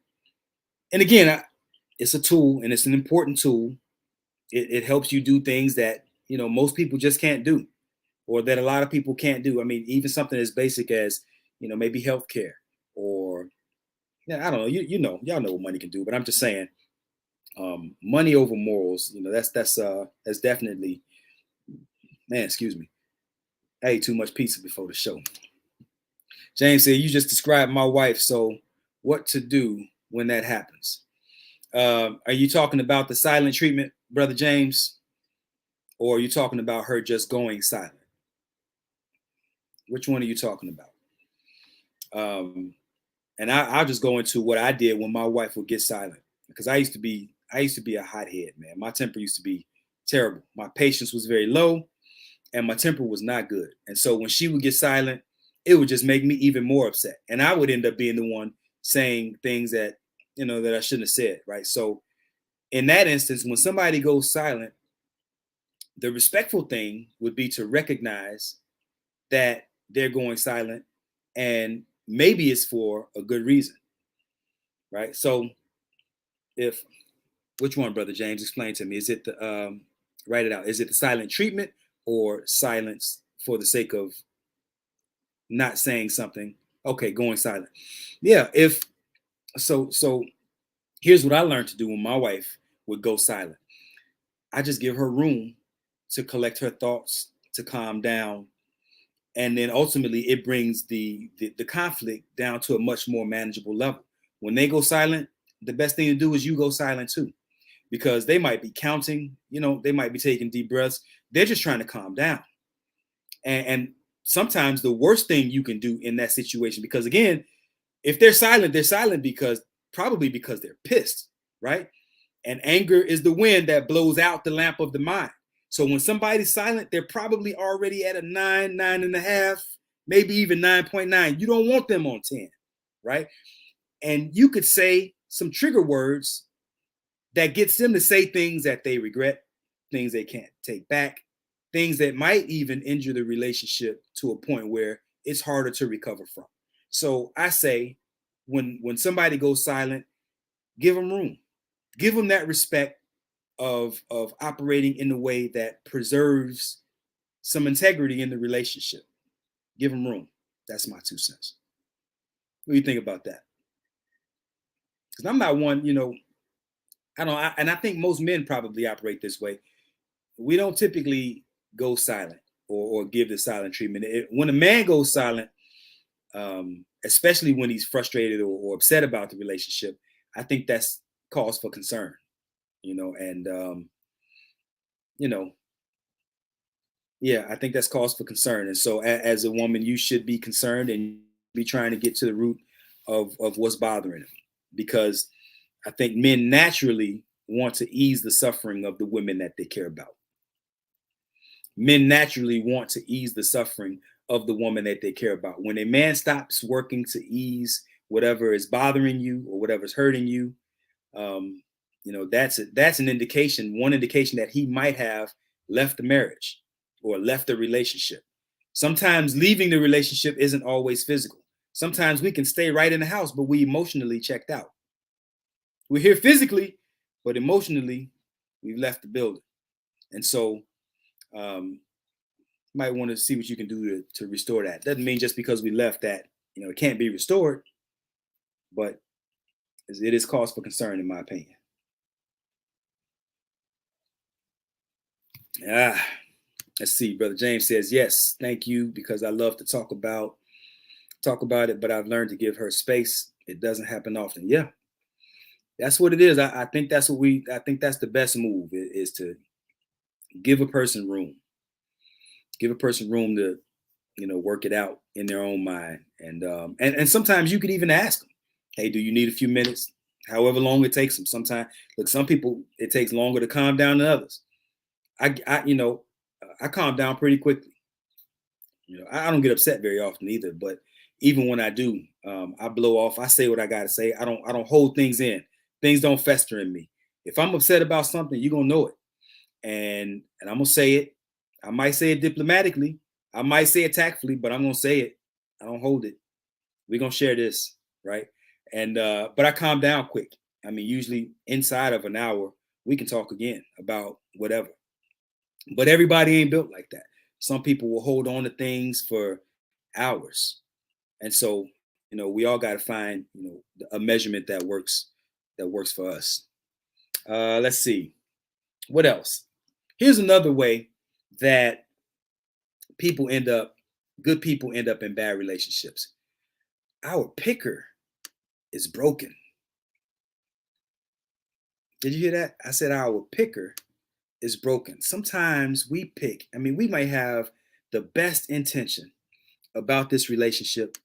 And again, it's a tool, and it's an important tool. It helps you do things that, most people just can't do, or that a lot of people can't do. I mean, even something as basic as, maybe healthcare, or, I don't know, y'all know what money can do, but I'm just saying, money over morals, that's definitely, man, excuse me. I ate too much pizza before the show. James said, you just described my wife. So what to do when that happens? Are you talking about the silent treatment, Brother James? Or are you talking about her just going silent? Which one are you talking about? And I'll just go into what I did when my wife would get silent, because I used to be a hothead, man. My temper used to be terrible. My patience was very low, and my temper was not good. And so when she would get silent, it would just make me even more upset, and I would end up being the one saying things that that I shouldn't have said, right? So in that instance, when somebody goes silent, the respectful thing would be to recognize that they're going silent, and maybe it's for a good reason, right? So which one, Brother James? Explain to me. Is it the write it out? Is it the silent treatment or silence for the sake of not saying something? Okay, going silent. Yeah. So here's what I learned to do when my wife would go silent. I just give her room to collect her thoughts, to calm down, and then ultimately it brings the conflict down to a much more manageable level. When they go silent, the best thing to do is you go silent too, because they might be counting, they might be taking deep breaths. They're just trying to calm down. And sometimes the worst thing you can do in that situation, because again, if they're silent probably because they're pissed, right? And anger is the wind that blows out the lamp of the mind. So when somebody's silent, they're probably already at a 9.5, maybe even 9.9. You don't want them on 10, right? And you could say some trigger words that gets them to say things that they regret, things they can't take back, things that might even injure the relationship to a point where it's harder to recover from. So I say, when somebody goes silent, give them room, give them that respect of operating in a way that preserves some integrity in the relationship. Give them room. That's my 2 cents. What do you think about that? Because I'm not one, and I think most men probably operate this way. We don't typically go silent or give the silent treatment. When a man goes silent, especially when he's frustrated or upset about the relationship, I think that's cause for concern, and you know, yeah, I think that's cause for concern. And so, as a woman, you should be concerned and be trying to get to the root of what's bothering them, because I think men naturally want to ease the suffering of the women that they care about. Men naturally want to ease the suffering of the woman that they care about. When a man stops working to ease whatever is bothering you or whatever's hurting you, um, that's an indication, one indication that he might have left the marriage or left the relationship. Sometimes leaving the relationship isn't always physical. Sometimes we can stay right in the house, but we emotionally checked out. We're here physically, but emotionally, we've left the building. And so, you might want to see what you can do to restore that. Doesn't mean just because we left that, it can't be restored, but it is cause for concern, in my opinion. Ah, let's see. Brother James says, yes, thank you, because I love to talk about it, but I've learned to give her space. It doesn't happen often. Yeah, that's what it is. I think that's I think that's the best move, is to give a person room. Give a person room to, work it out in their own mind. And sometimes you could even ask them, hey, do you need a few minutes? However long it takes them. Sometimes, look, some people, it takes longer to calm down than others. I calm down pretty quickly. I don't get upset very often either, but even when I do, I blow off. I say what I gotta say. I don't hold things in. Things don't fester in me. If I'm upset about something, you're gonna know it, and I'm gonna say it. I might say it diplomatically. I might say it tactfully, but I'm gonna say it. I don't hold it. We're gonna share this, right? And but I calm down quick. I mean, usually inside of an hour, we can talk again about whatever. But everybody ain't built like that. Some people will hold on to things for hours. And so, we all got to find, a measurement that works for us. Let's see. What else? Here's another way that good people end up in bad relationships. Our picker is broken. Did you hear that? I said our picker is broken. Sometimes we pick, we might have the best intention about this relationship,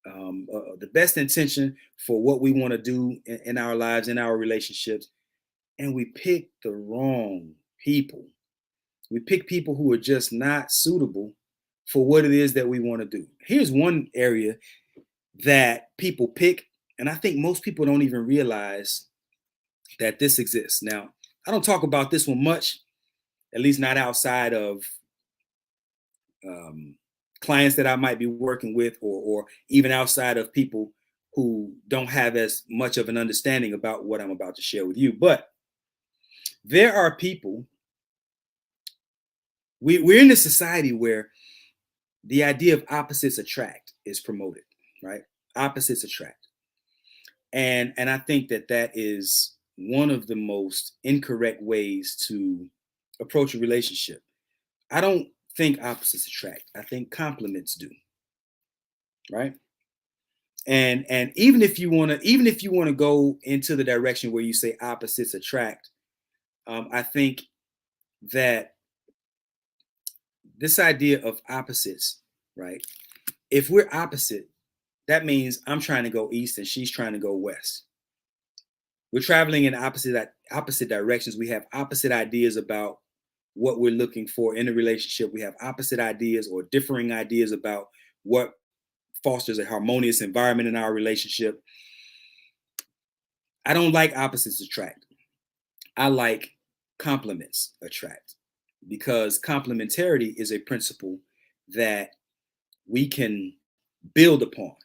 the best intention for what we want to do in our lives, in our relationships, and we pick the wrong people. We pick people who are just not suitable for what it is that we want to do. Here's one area that people pick, and I think most people don't even realize that this exists. Now, I don't talk about this one much, at least not outside of clients that I might be working with, or even outside of people who don't have as much of an understanding about what I'm about to share with you. But there are people, we're in a society where the idea of opposites attract is promoted, right? Opposites attract. And I think that is one of the most incorrect ways to approach a relationship. I don't think opposites attract. I think complements do. Right? And even if you want to go into the direction where you say opposites attract, I think that this idea of opposites, right? If we're opposite, that means I'm trying to go east and she's trying to go west. We're traveling in opposite directions. We have opposite ideas about what we're looking for in a relationship. We have opposite ideas or differing ideas about what fosters a harmonious environment in our relationship. I don't like opposites attract. I like complements attract, because complementarity is a principle that we can build upon.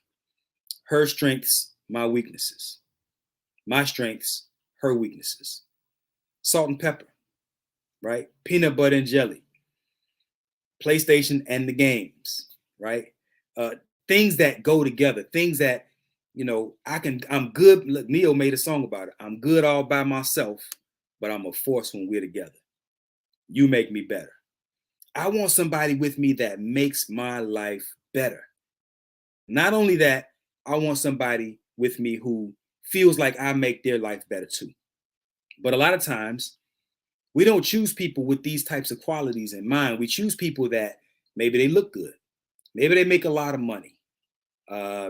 Her strengths, my weaknesses. My strengths, her weaknesses. Salt and pepper, right? Peanut butter and jelly. PlayStation and the games, right? Things that go together, things that, I'm good. Look, Neo made a song about it. I'm good all by myself, but I'm a force when we're together. You make me better. I want somebody with me that makes my life better. Not only that, I want somebody with me who feels like I make their life better too. But a lot of times We don't choose people with these types of qualities in mind. We choose people that maybe they look good, maybe they make a lot of money,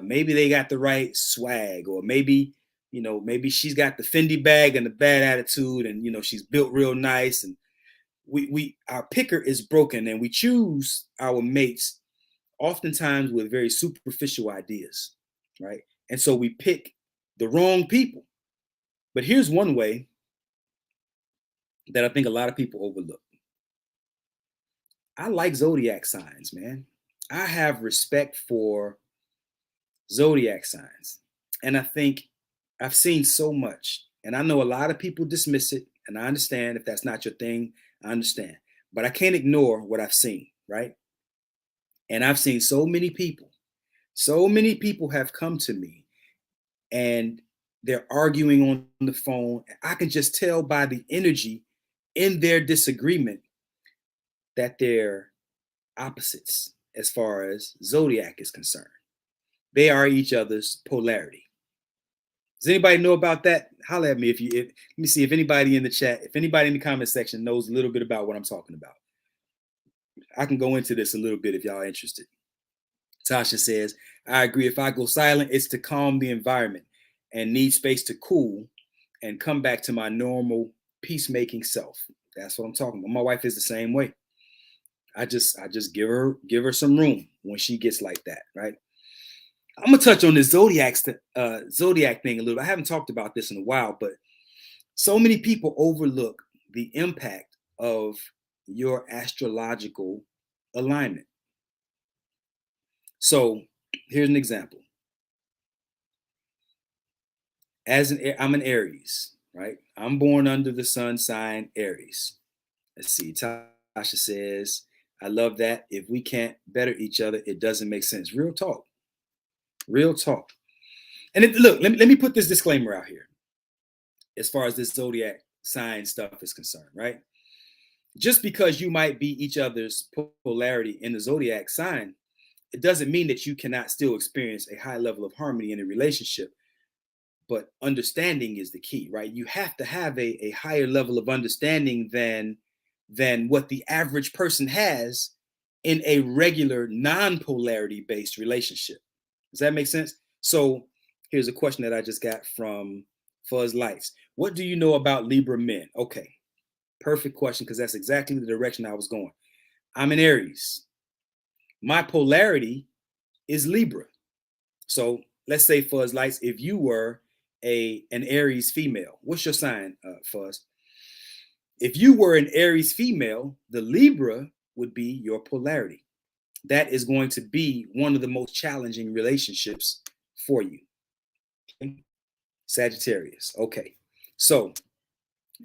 maybe they got the right swag, or maybe, you know, maybe she's got the Fendi bag and the bad attitude, and, you know, she's built real nice. And we our picker is broken, and we choose our mates oftentimes with very superficial ideas, right? And so we pick the wrong people. But here's one way that I think a lot of people overlook. I like zodiac signs, man. I have respect for zodiac signs. And I think I've seen so much. And I know a lot of people dismiss it. And I understand if that's not your thing, I understand. But I can't ignore what I've seen, right? And I've seen so many people have come to me and they're arguing on the phone. I can just tell by the energy in their disagreement that they're opposites as far as zodiac is concerned. They are each other's polarity. Does anybody know about that? Holler at me let me see if anybody in the chat, if anybody in the comment section knows a little bit about what I'm talking about. I can go into this a little bit if y'all are interested. Tasha says, I agree. If I go silent, it's to calm the environment and need space to cool and come back to my normal peacemaking self. That's what I'm talking about. My wife is the same way. I just give her some room when she gets like that, right? I'm gonna touch on this zodiac thing a little. I haven't talked about this in a while, but so many people overlook the impact of your astrological alignment. So here's an example. I'm an Aries, right? I'm born under the sun sign Aries. Let's see. Tasha says, I love that. If we can't better each other, it doesn't make sense. Real talk. Real talk. And look, let me put this disclaimer out here as far as this zodiac sign stuff is concerned, right? Just because you might be each other's polarity in the zodiac sign, it doesn't mean that you cannot still experience a high level of harmony in a relationship. But understanding is the key, right? You have to have a higher level of understanding than what the average person has in a regular non-polarity based relationship. Does that make sense? So here's a question that I just got from Fuzz Lights. What do you know about Libra men? Okay, perfect question, because that's exactly the direction I was going. I'm an Aries. My polarity is Libra. So let's say, Fuzz Lights, if you were an Aries female, what's your sign, Fuzz? If you were an Aries female, the Libra would be your polarity. That is going to be one of the most challenging relationships for you. Okay. Sagittarius. Okay. So,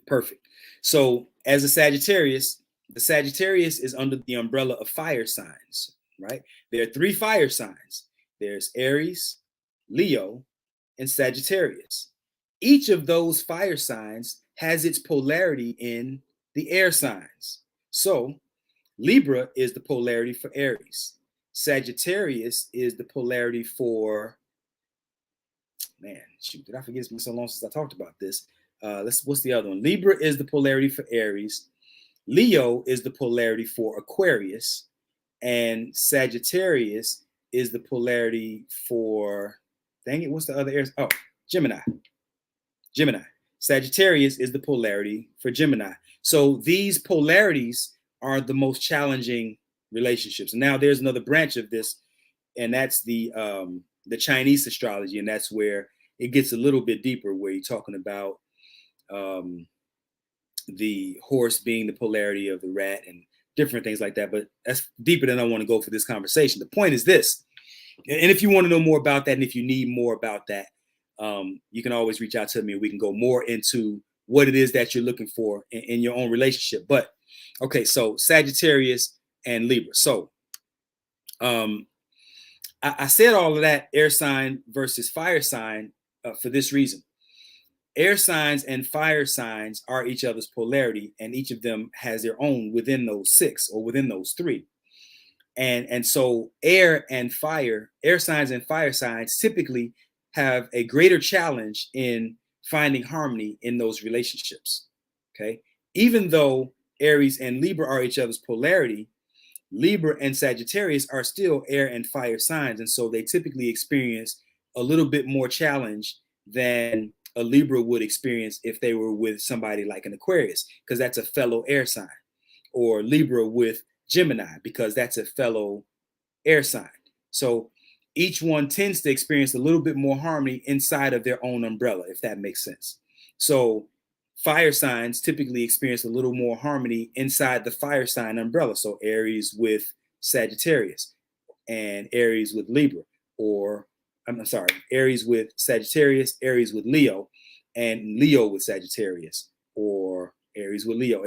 perfect. So, as a Sagittarius, the Sagittarius is under the umbrella of fire signs, right? There are 3 fire signs. There's Aries, Leo, and Sagittarius. Each of those fire signs has its polarity in the air signs. So Libra is the polarity for Aries. Sagittarius is the polarity for, man, shoot, did I forget? It's been so long since I talked about this. What's the other one? Libra is the polarity for Aries. Leo is the polarity for Aquarius. And Sagittarius is the polarity for, dang it, what's the other Aries? Oh, Gemini. Sagittarius is the polarity for Gemini. So these polarities are the most challenging relationships. And now there's another branch of this, and that's the Chinese astrology, and that's where it gets a little bit deeper, where you're talking about the horse being the polarity of the rat and different things like that. But that's deeper than I want to go for this conversation. The point is this, and if you want to know more about that, and if you need more about that, you can always reach out to me and we can go more into what it is that you're looking for in your own relationship. But okay, so Sagittarius and Libra. So I said all of that, air sign versus fire sign, for this reason. Air signs and fire signs are each other's polarity, and each of them has their own within those 6 or within those 3. And so air signs and fire signs typically have a greater challenge in finding harmony in those relationships. Okay. even though Aries and Libra are each other's polarity, Libra and Sagittarius are still air and fire signs. And so they typically experience a little bit more challenge than a Libra would experience if they were with somebody like an Aquarius, because that's a fellow air sign, or Libra with Gemini, because that's a fellow air sign. So each one tends to experience a little bit more harmony inside of their own umbrella, if that makes sense. So fire signs typically experience a little more harmony inside the fire sign umbrella. So Aries with Sagittarius, and Aries with Libra, or I'm sorry, Aries with Sagittarius, Aries with Leo, and Leo with Sagittarius, or Aries with Leo.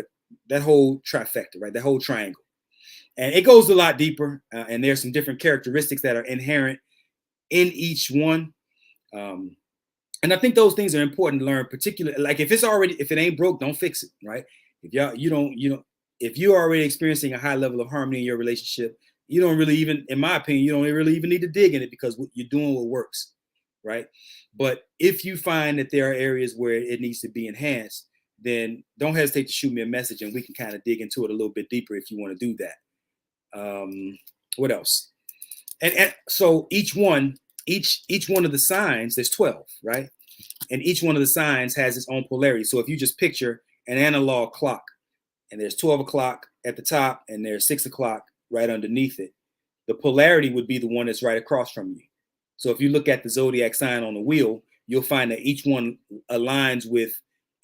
That whole trifecta, right? That whole triangle. And it goes a lot deeper, and there's some different characteristics that are inherent in each one. And I think those things are important to learn, particularly like if it ain't broke, don't fix it, right? If if you're already experiencing a high level of harmony in your relationship, you don't really even, in my opinion, you don't really even need to dig in it, because you're doing what works, right? But if you find that there are areas where it needs to be enhanced, then don't hesitate to shoot me a message, and we can kind of dig into it a little bit deeper if you want to do that. What else? And so each one of the signs, there's 12, right? And each one of the signs has its own polarity. So if you just picture an analog clock, and there's 12 o'clock at the top and there's 6 o'clock right underneath it, the polarity would be the one that's right across from you. So if you look at the zodiac sign on the wheel, you'll find that each one aligns with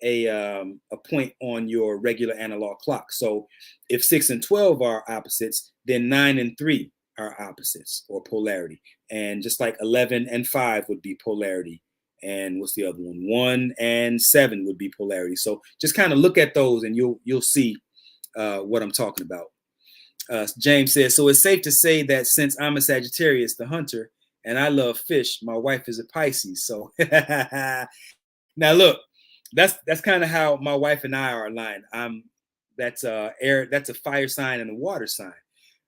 a point on your regular analog clock. So if 6 and 12 are opposites, then 9 and 3 are opposites, or polarity. And just like 11 and 5 would be polarity. And what's the other one? 1 and 7 would be polarity. So just kind of look at those, and you'll see what I'm talking about. James says, so it's safe to say that since I'm a Sagittarius, the hunter, and I love fish, my wife is a Pisces. So now look, that's kind of how my wife and I are aligned. That's a fire sign and a water sign.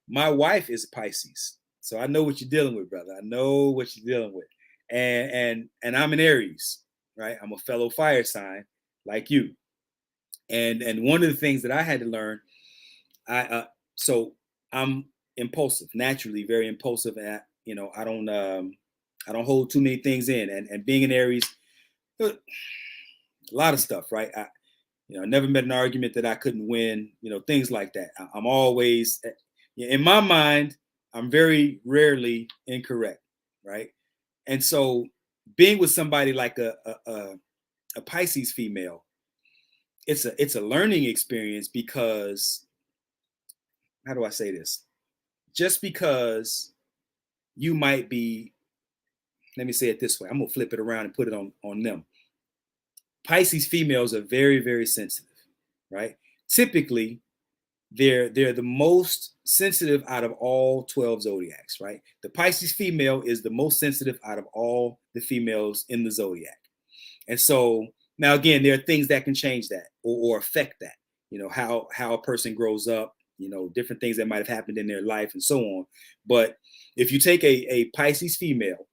My wife is a Pisces, so I know what you're dealing with, brother. I know what you're dealing with. And I'm an Aries, right? I'm a fellow fire sign like you. And one of the things that I had to learn, so I'm impulsive, naturally very impulsive, and I don't hold too many things in. And being an Aries, a lot of stuff, right? I never met an argument that I couldn't win, things like that. I'm always, in my mind, I'm very rarely incorrect, right? And so being with somebody like a Pisces female, it's a learning experience, because, how do I say this? Just because you might be, let me say it this way, I'm gonna flip it around and put it on them. Pisces females are very, very sensitive, right? Typically, they're the most sensitive out of all 12 zodiacs, right? The Pisces female is the most sensitive out of all the females in the zodiac. And so now, again, there are things that can change that, or affect that, how a person grows up, different things that might have happened in their life and so on. But if you take a Pisces female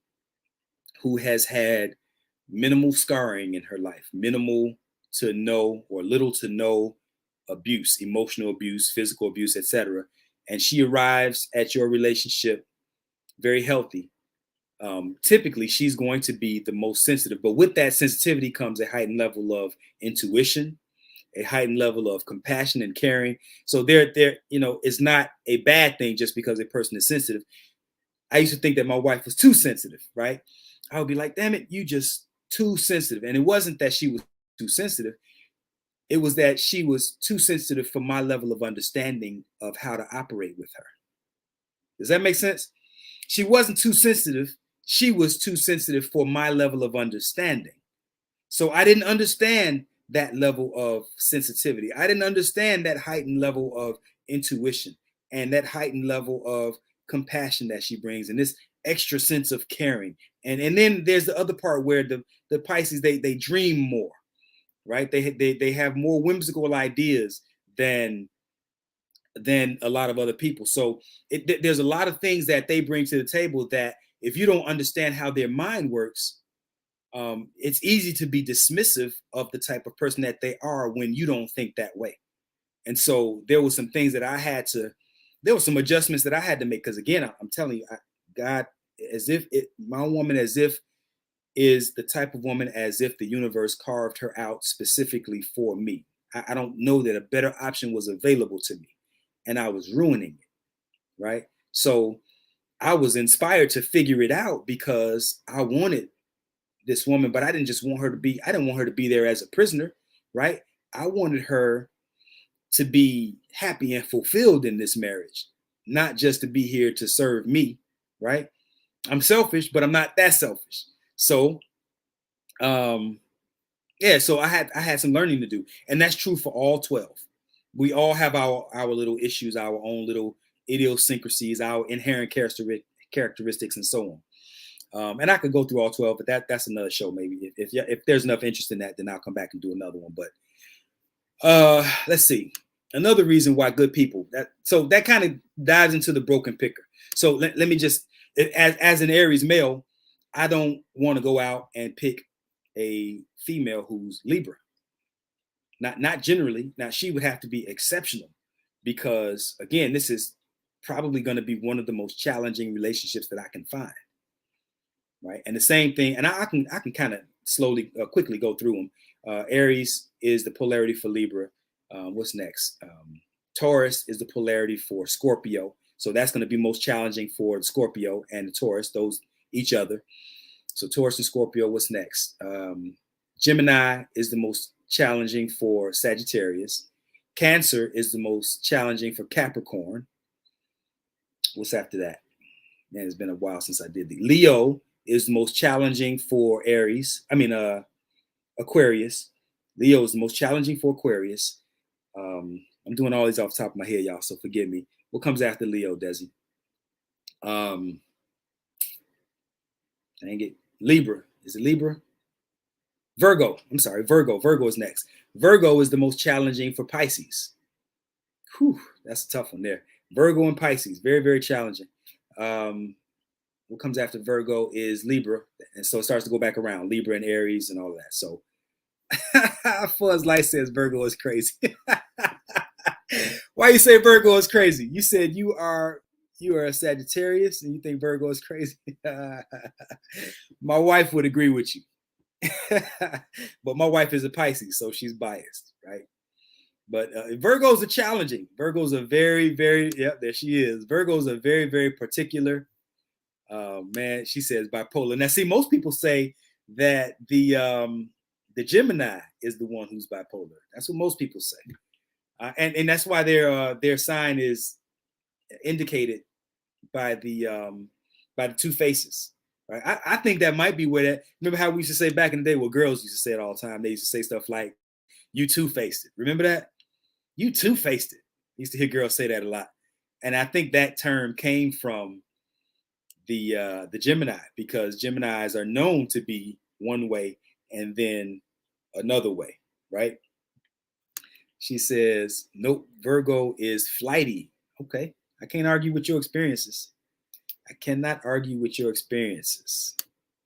who has had minimal scarring in her life, minimal to no or little to no abuse, emotional abuse, physical abuse, etc., and she arrives at your relationship very healthy, typically she's going to be the most sensitive. But with that sensitivity comes a heightened level of intuition, a heightened level of compassion and caring. So there, it's not a bad thing just because a person is sensitive. I used to think that my wife was too sensitive, right? I would be like, damn it, you just too sensitive. And it wasn't that she was too sensitive. It was that she was too sensitive for my level of understanding of how to operate with her. Does that make sense? She wasn't too sensitive. She was too sensitive for my level of understanding. So I didn't understand that level of sensitivity. I didn't understand that heightened level of intuition and that heightened level of compassion that she brings, and this extra sense of caring. And then there's the other part where the Pisces, they dream more, right? They have more whimsical ideas than a lot of other people. So there's a lot of things that they bring to the table that if you don't understand how their mind works, it's easy to be dismissive of the type of person that they are when you don't think that way. And so there were some things that there were some adjustments that I had to make. Because again, I'm telling you, God, my woman as if is the type of woman as if the universe carved her out specifically for me. I don't know that a better option was available to me, and I was ruining it, right? So I was inspired to figure it out because I wanted this woman, but I didn't want her to be there as a prisoner, right? I wanted her to be happy and fulfilled in this marriage, not just to be here to serve me, right? I'm selfish, but I'm not that selfish. So so I had some learning to do, and that's true for all 12. We all have our little issues, our own little idiosyncrasies, our inherent characteristics, and so on. And I could go through all 12, but that's another show. Maybe if there's enough interest in that, then I'll come back and do another one. But let's see. Another reason why good people that kind of dives into the broken picker. So let me just, as an Aries male, I don't want to go out and pick a female who's Libra. Not generally. Now she would have to be exceptional, because again, this is probably going to be one of the most challenging relationships that I can find. Right. And the same thing, and I can kind of quickly go through them. Aries is the polarity for Libra. What's next? Taurus is the polarity for Scorpio. So that's going to be most challenging for the Scorpio and the Taurus, those each other. So Taurus and Scorpio, what's next? Gemini is the most challenging for Sagittarius. Cancer is the most challenging for Capricorn. What's after that? Man, it's been a while since I did the Leo is the most challenging for Aquarius. Leo is the most challenging for Aquarius. I'm doing all these off the top of my head, y'all, so forgive me. What comes after Leo, Desi? Dang it. Libra. Is it Libra? Virgo. I'm sorry, Virgo. Virgo is next. Virgo is the most challenging for Pisces. Whew, that's a tough one there. Virgo and Pisces, very, very challenging. What comes after Virgo is Libra. And so it starts to go back around, Libra and Aries and all of that. So Fuzz Light says Virgo is crazy. Why you say Virgo is crazy? You said you are a Sagittarius and you think Virgo is crazy. My wife would agree with you. But my wife is a Pisces, so she's biased, right? But Virgos are challenging. Virgos are very, very, there she is. Virgos are very, very particular. Man, she says bipolar. Now, see, most people say that the Gemini is the one who's bipolar. That's what most people say, and that's why their sign is indicated by the two faces. Right? I think that might be where that. Remember how we used to say back in the day? Well, girls used to say it all the time. They used to say stuff like, "You two-faced it." Remember that? You two-faced it. I used to hear girls say that a lot, and I think that term came from the Gemini, because Geminis are known to be one way and then another way, right? She says, nope, Virgo is flighty. Okay, I can't argue with your experiences. I cannot argue with your experiences.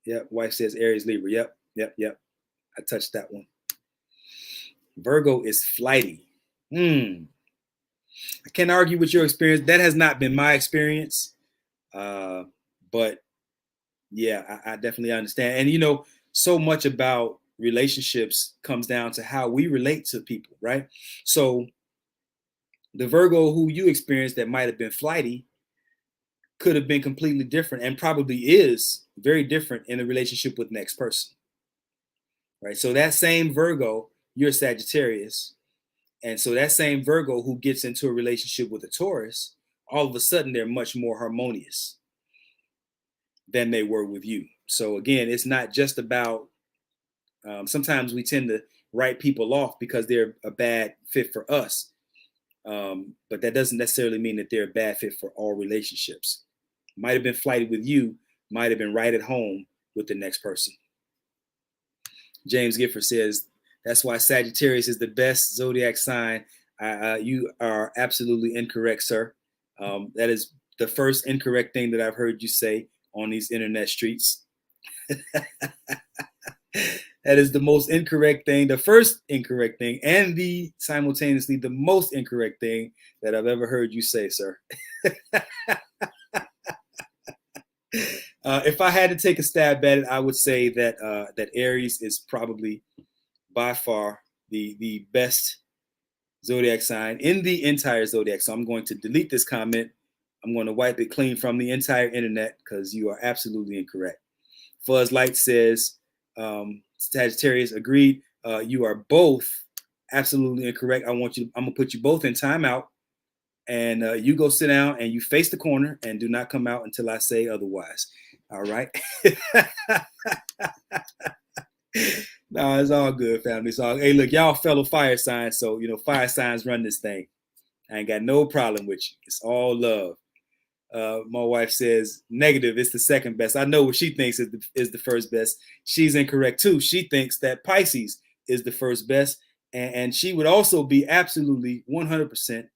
Yep, wife says Aries, Libra. Yep. I touched that one. Virgo is flighty. I can't argue with your experience. That has not been my experience. But yeah, I definitely understand. And so much about relationships comes down to how we relate to people, right? So the Virgo who you experienced that might have been flighty could have been completely different, and probably is very different in a relationship with the next person, right? So that same Virgo, you're Sagittarius, and so that same Virgo who gets into a relationship with a Taurus, all of a sudden they're much more harmonious than they were with you. So again, it's not just about, sometimes we tend to write people off because they're a bad fit for us. But that doesn't necessarily mean that they're a bad fit for all relationships. Might have been flighted with you, might have been right at home with the next person. James Gifford says, that's why Sagittarius is the best zodiac sign. You are absolutely incorrect, sir. That is the first incorrect thing that I've heard you say on these internet streets. That is the most incorrect thing, the first incorrect thing, and the simultaneously the most incorrect thing that I've ever heard you say, sir. If I had to take a stab at it, I would say that that Aries is probably by far the best zodiac sign in the entire zodiac. So I'm going to delete this comment. I'm going to wipe it clean from the entire internet because you are absolutely incorrect. Fuzz Light says, Sagittarius agreed. You are both absolutely incorrect. I'm gonna put you both in timeout, and you go sit down and you face the corner and do not come out until I say otherwise. All right. No, it's all good, family. So, hey, look, y'all fellow fire signs. So, fire signs run this thing. I ain't got no problem with you. It's all love. My wife says negative. It's the second best. I know what she thinks is the first best. She's incorrect too. She thinks that Pisces is the first best, and she would also be absolutely 100%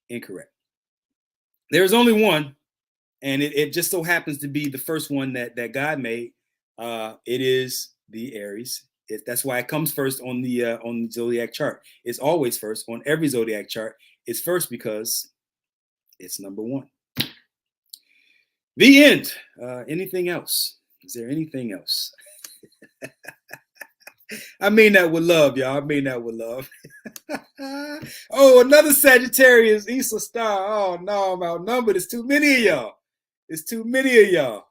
incorrect. There's only one, and it just so happens to be the first one that God made. It is the Aries. That's why it comes first on the zodiac chart. It's always first on every zodiac chart. It's first because it's number one. The end. Anything else? Is there anything else? I mean that with love, y'all. I mean that with love. Oh, another Sagittarius, Issa Star. Oh no, I'm outnumbered. It's too many of y'all. It's too many of y'all.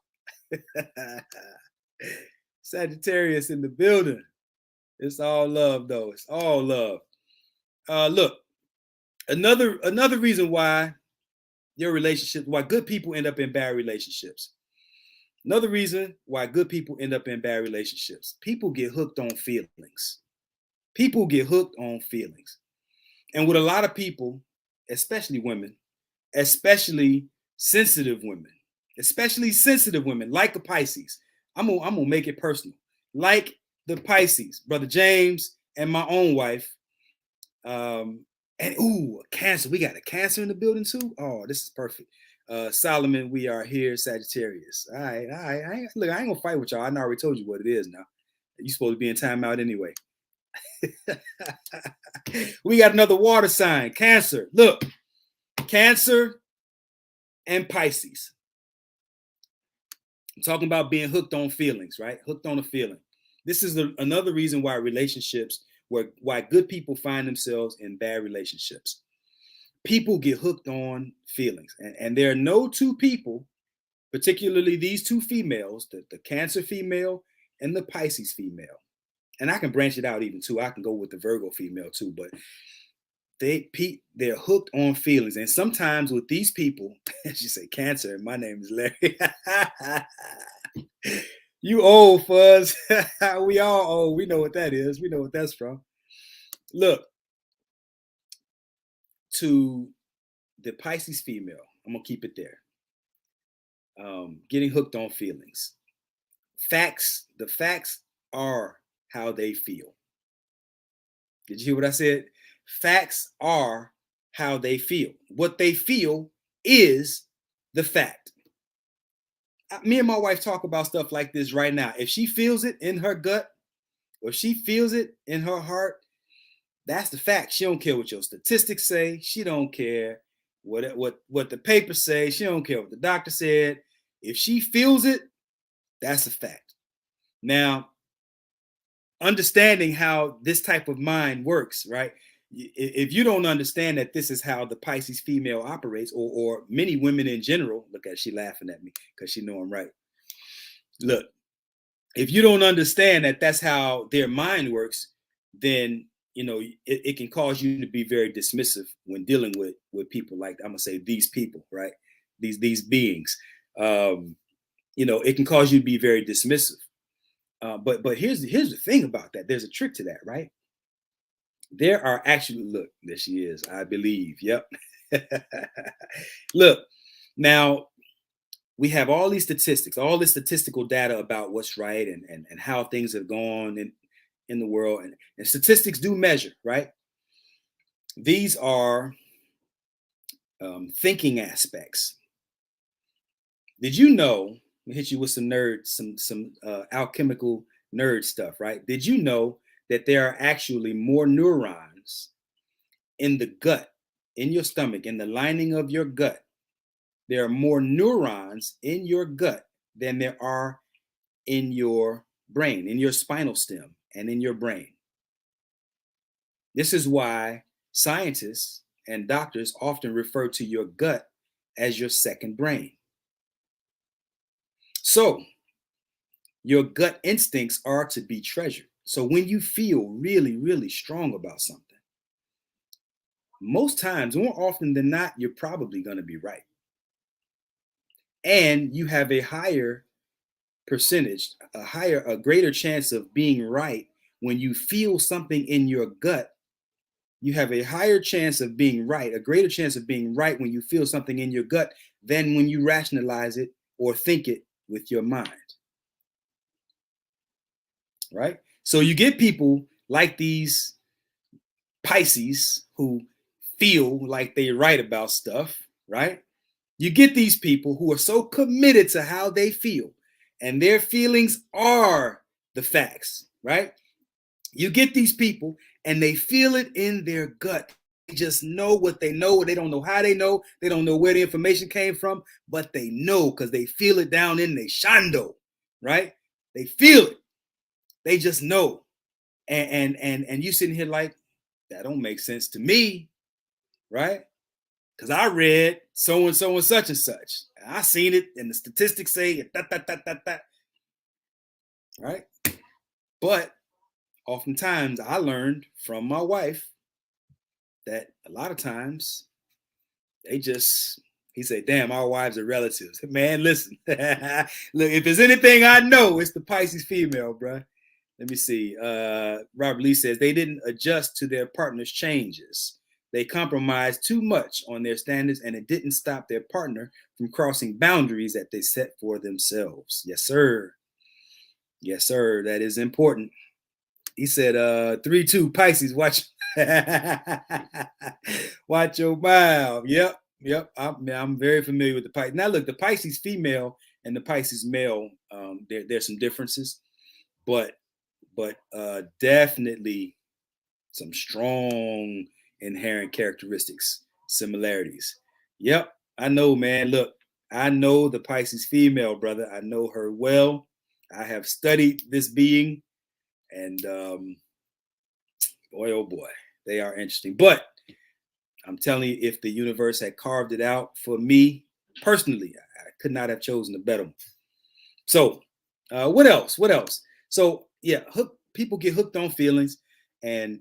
Sagittarius in the building. It's all love, though. It's all love. Look, another reason why your relationship, why good people end up in bad relationships. Another reason why good people end up in bad relationships. People get hooked on feelings. People get hooked on feelings. And with a lot of people, especially women, especially sensitive women, like the Pisces. I'm gonna make it personal. Like the Pisces, Brother James and my own wife. And Cancer. We got a Cancer in the building too. Oh, this is perfect. Solomon, we are here, Sagittarius. All right. Look, I ain't gonna fight with y'all. I already told you what it is now. You're supposed to be in timeout anyway. We got another water sign, Cancer. Look, Cancer and Pisces. I'm talking about being hooked on feelings, right? Hooked on a feeling. This is another reason why why good people find themselves in bad relationships. People get hooked on feelings. And there are no two people, particularly these two females, the Cancer female and the Pisces female. And I can branch it out even too. I can go with the Virgo female too, but they're hooked on feelings. And sometimes with these people, as you say, Cancer, and my name is Larry. You old, Fuzz. We all old. We know what that is. We know what that's from. Look, to the Pisces female, I'm gonna keep it there. Getting hooked on feelings. The facts are how they feel. Did you hear what I said? Facts are how they feel. What they feel is the fact. Me and my wife talk about stuff like this right now. If she feels it in her gut, or if she feels it in her heart, that's the fact. She don't care what your statistics say. She don't care what the papers say. She don't care what the doctor said. If she feels it, that's a fact. Now, understanding how this type of mind works, right? If you don't understand that this is how the Pisces female operates, or many women in general, look at she laughing at me because she know I'm right. Look, if you don't understand that that's how their mind works, then it can cause you to be very dismissive when dealing with people like, I'm gonna say, these people, right? These beings. It can cause you to be very dismissive. But here's the thing about that. There's a trick to that, right? There are actually, look, there she is, I believe. Yep. Look, now we have all these statistics, all this statistical data about what's right and how things have gone in the world. And statistics do measure, right? These are thinking aspects. Did you know, let me hit you with some alchemical nerd stuff, right? Did you know that there are actually more neurons in the gut, in your stomach, in the lining of your gut? There are more neurons in your gut than there are in your brain, in your spinal stem, and in your brain. This is why scientists and doctors often refer to your gut as your second brain. So, your gut instincts are to be treasured. So, when you feel really, really strong about something, most times, more often than not, you're probably going to be right. And you have a higher percentage, a greater chance of being right when you feel something in your gut. You have a higher chance of being right, a greater chance of being right when you feel something in your gut than when you rationalize it or think it with your mind. Right? So you get people like these Pisces who feel like they're right about stuff, right? You get these people who are so committed to how they feel, and their feelings are the facts, right? You get these people and they feel it in their gut. They just know what they know. They don't know how they know. They don't know where the information came from, but they know because they feel it down in their shando, right? They feel it. They just know. And you sitting here like, that don't make sense to me, right? Because I read so and so and such and such. I seen it, and the statistics say that, right? But oftentimes I learned from my wife that a lot of times they just, he said, damn, our wives are relatives. Man, listen, look, if there's anything I know, it's the Pisces female, bro. Let me see. Robert Lee says they didn't adjust to their partner's changes. They compromised too much on their standards, and it didn't stop their partner from crossing boundaries that they set for themselves. Yes, sir. Yes, sir. That is important. He said, 3-2 Pisces, watch. Watch your mouth. Yep. I'm very familiar with the Pisces. Now, look, the Pisces female and the Pisces male, there's some differences, but definitely some strong inherent characteristics, similarities. Yep, I know, man. Look, I know the Pisces female, brother. I know her well. I have studied this being, and boy, oh boy, they are interesting. But I'm telling you, if the universe had carved it out for me personally, I could not have chosen a better one. So, what else? What else? So, yeah, people get hooked on feelings, and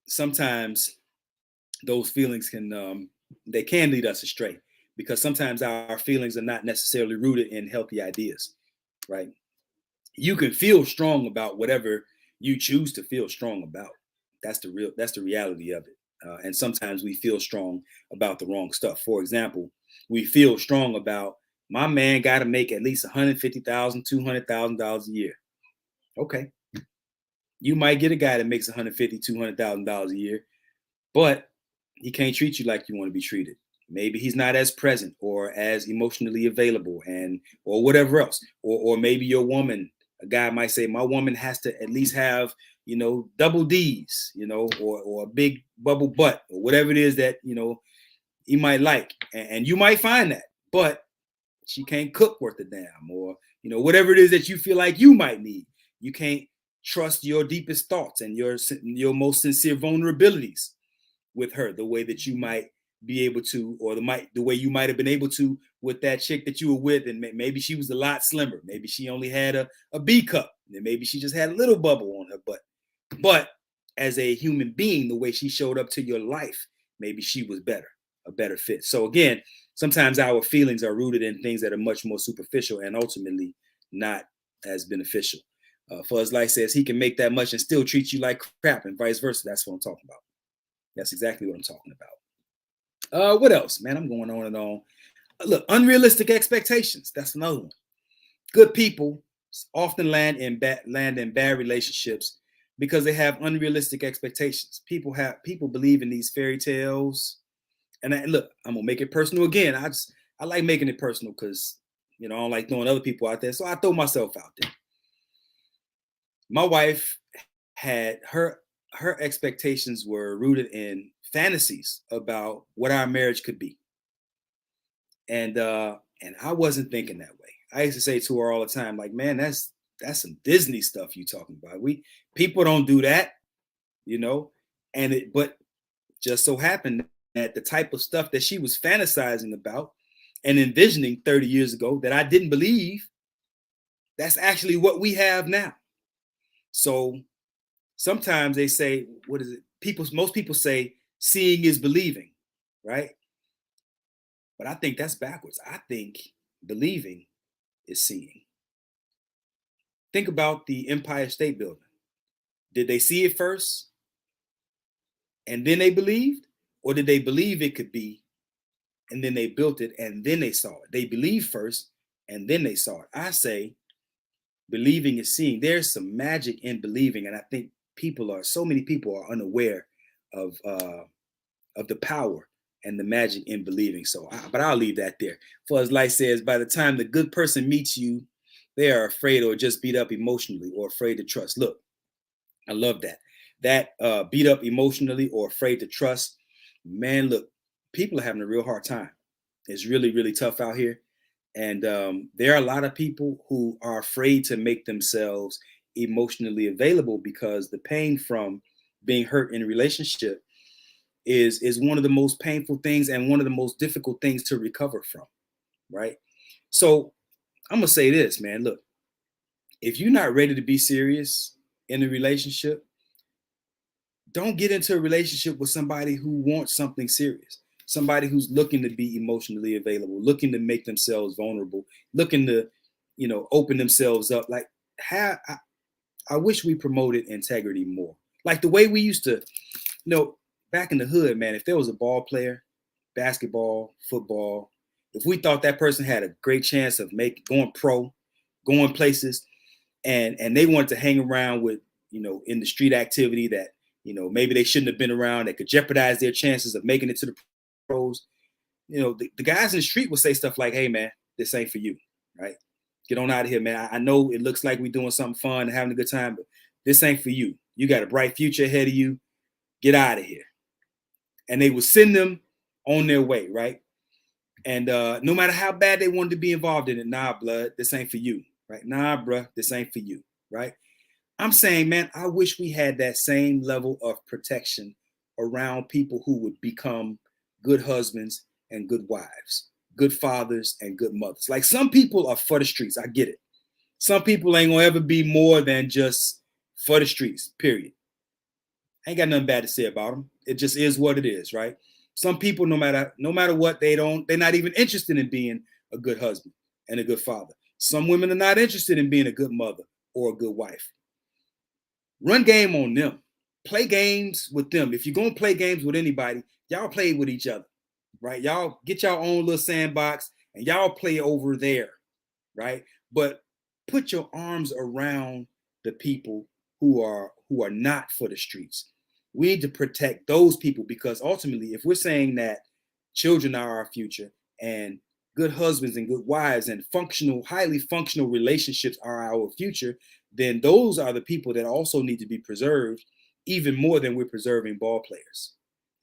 sometimes those feelings can they can lead us astray, because sometimes our feelings are not necessarily rooted in healthy ideas, right? You can feel strong about whatever you choose to feel strong about. That's the reality of it. And sometimes we feel strong about the wrong stuff. For example, we feel strong about, my man got to make at least $150,000, $200,000 a year. Okay, you might get a guy that makes $150,000, $200,000 a year, but he can't treat you like you want to be treated. Maybe he's not as present or as emotionally available, and or whatever else. Or maybe your woman, a guy might say, my woman has to at least have, double D's, or a big bubble butt, or whatever it is that, he might like. And you might find that, but she can't cook worth a damn, or, whatever it is that you feel like you might need. You can't trust your deepest thoughts and your most sincere vulnerabilities with her the way that you might be able to, or the way you might have been able to with that chick that you were with, and maybe she was a lot slimmer. Maybe she only had a B cup, and maybe she just had a little bubble on her butt. But as a human being, the way she showed up to your life, maybe she was a better fit. So again, sometimes our feelings are rooted in things that are much more superficial and ultimately not as beneficial. Fuzz Light says he can make that much and still treat you like crap, and vice versa. That's what I'm talking about. That's exactly what I'm talking about. What else, man? I'm going on and on. Look, unrealistic expectations. That's another one. Good people often land in bad relationships because they have unrealistic expectations. People believe in these fairy tales, and look, I'm gonna make it personal again. I like making it personal because I don't like throwing other people out there, so I throw myself out there. My wife had her expectations were rooted in fantasies about what our marriage could be. And I wasn't thinking that way. I used to say to her all the time, like, man, that's some Disney stuff you talking about. We people don't do that, you know. But just so happened that the type of stuff that she was fantasizing about and envisioning 30 years ago that I didn't believe, that's actually what we have now. So sometimes they say, what is it? Most people say seeing is believing, right? But I think that's backwards. I think believing is seeing. Think about the Empire State Building. Did they see it first and then they believed? Or did they believe it could be and then they built it and then they saw it? They believed first and then they saw it. I say believing is seeing. There's some magic in believing, and I think so many people are unaware of the power and the magic in believing. But I'll leave that there. For as Light says, by the time the good person meets you, they are afraid or just beat up emotionally or afraid to trust. Look, I love that. That beat up emotionally or afraid to trust. Man, look, people are having a real hard time. It's really, really tough out here. And there are a lot of people who are afraid to make themselves emotionally available because the pain from being hurt in a relationship is one of the most painful things and one of the most difficult things to recover from, right? So I'm gonna say this, man. Look, if you're not ready to be serious in a relationship, don't get into a relationship with somebody who wants something serious, somebody who's looking to be emotionally available, looking to make themselves vulnerable, looking to, open themselves up. Like, I wish we promoted integrity more, like the way we used to. Back in the hood, man, if there was a ball player, basketball, football, if we thought that person had a great chance of going pro, going places, and they wanted to hang around with, in the street activity that, maybe they shouldn't have been around, that could jeopardize their chances of making it to the pros, the guys in the street would say stuff like, hey, man, this ain't for you, right? Get on out of here, man. I know it looks like we're doing something fun and having a good time, but this ain't for you. You got a bright future ahead of you. Get out of here. And they would send them on their way, right? And no matter how bad they wanted to be involved in it, nah, blood, this ain't for you, right? Nah, bruh, this ain't for you, right? I'm saying, man, I wish we had that same level of protection around people who would become good husbands and good wives, good fathers and good mothers. Like, some people are for the streets. I get it. Some people ain't gonna ever be more than just for the streets, period. I ain't got nothing bad to say about them. It just is what it is, right? Some people, no matter what, they're not even interested in being a good husband and a good father. Some women are not interested in being a good mother or a good wife. Run game on them. Play games with them. If you're gonna play games with anybody, y'all play with each other, right? Y'all get your own little sandbox and y'all play over there, right? But put your arms around the people who are not for the streets. We need to protect those people, because ultimately, if we're saying that children are our future and good husbands and good wives and highly functional relationships are our future, then those are the people that also need to be preserved even more than we're preserving ball players.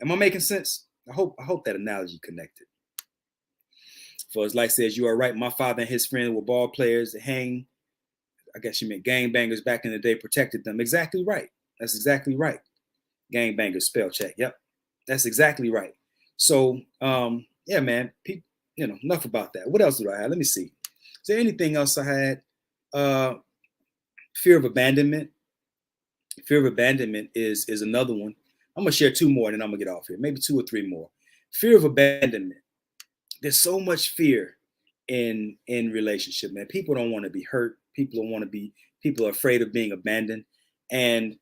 Am I making sense? I hope that analogy connected. For as Light says, you are right. My father and his friend were ball players that I guess you meant gangbangers back in the day, protected them. Exactly right. That's exactly right. Gangbangers, spell check. Yep. That's exactly right. So, yeah, man, enough about that. What else do I have? Let me see. Is there anything else I had? Fear of abandonment. Fear of abandonment is another one. I'm going to share two more and then I'm going to get off here. Maybe two or three more. Fear of abandonment. There's so much fear in relationship, man. People don't want to be hurt. People are afraid of being abandoned. And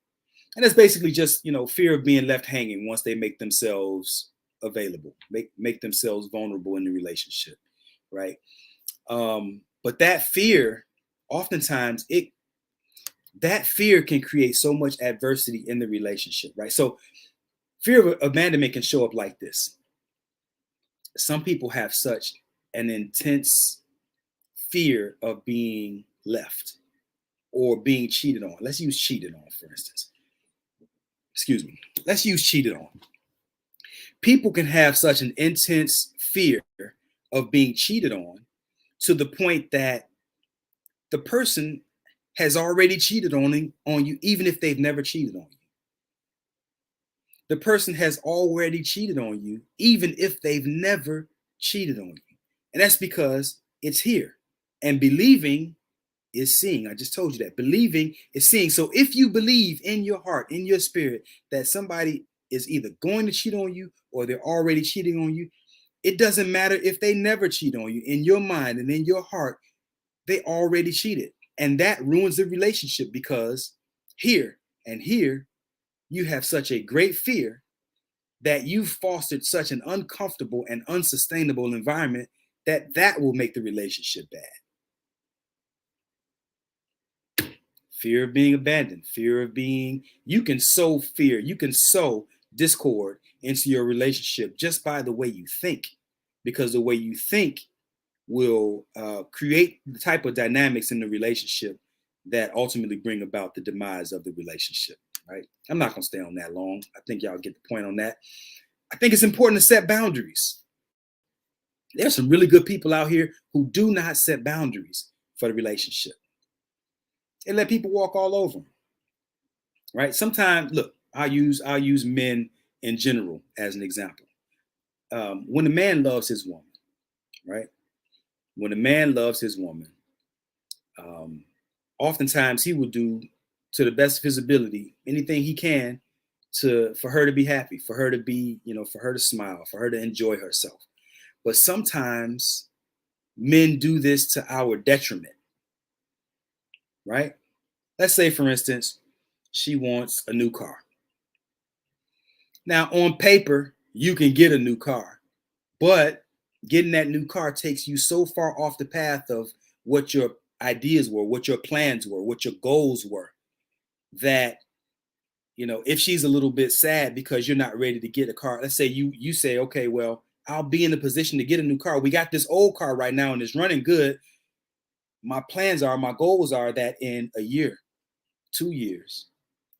that's basically just, fear of being left hanging once they make themselves available, make themselves vulnerable in the relationship, right? But that fear, oftentimes, that fear can create so much adversity in the relationship, right? So fear of abandonment can show up like this. Some people have such an intense fear of being left or being cheated on. Let's use cheated on, for instance. Excuse me. Let's use cheated on. People can have such an intense fear of being cheated on to the point that the person has already cheated on you, even if they've never cheated on you. The person has already cheated on you, even if they've never cheated on you. And that's because it's here. And believing is seeing. I just told you that. Believing is seeing. So if you believe in your heart, in your spirit, that somebody is either going to cheat on you or they're already cheating on you, it doesn't matter if they never cheat on you. In your mind and in your heart, they already cheated. And that ruins the relationship, because here and here, you have such a great fear that you've fostered such an uncomfortable and unsustainable environment that will make the relationship bad. Fear of being abandoned, fear of being, you can sow fear, you can sow discord into your relationship just by the way you think, because the way you think will create the type of dynamics in the relationship that ultimately bring about the demise of the relationship, right? I'm not going to stay on that long. I think y'all get the point on that. I think it's important to set boundaries. There's some really good people out here who do not set boundaries for the relationship. They let people walk all over them, right? Sometimes, look, I'll use men in general as an example. When a man loves his woman, right? When a man loves his woman, oftentimes he will do, to the best of his ability, anything he can for her to be happy, for her to be, for her to smile, for her to enjoy herself. But sometimes men do this to our detriment, right? Let's say, for instance, she wants a new car. Now, on paper, you can get a new car, but getting that new car takes you so far off the path of what your ideas were, what your plans were, what your goals were, that, if she's a little bit sad because you're not ready to get a car, let's say you say, okay, well, I'll be in a position to get a new car. We got this old car right now and it's running good. My goals are that in a year, 2 years,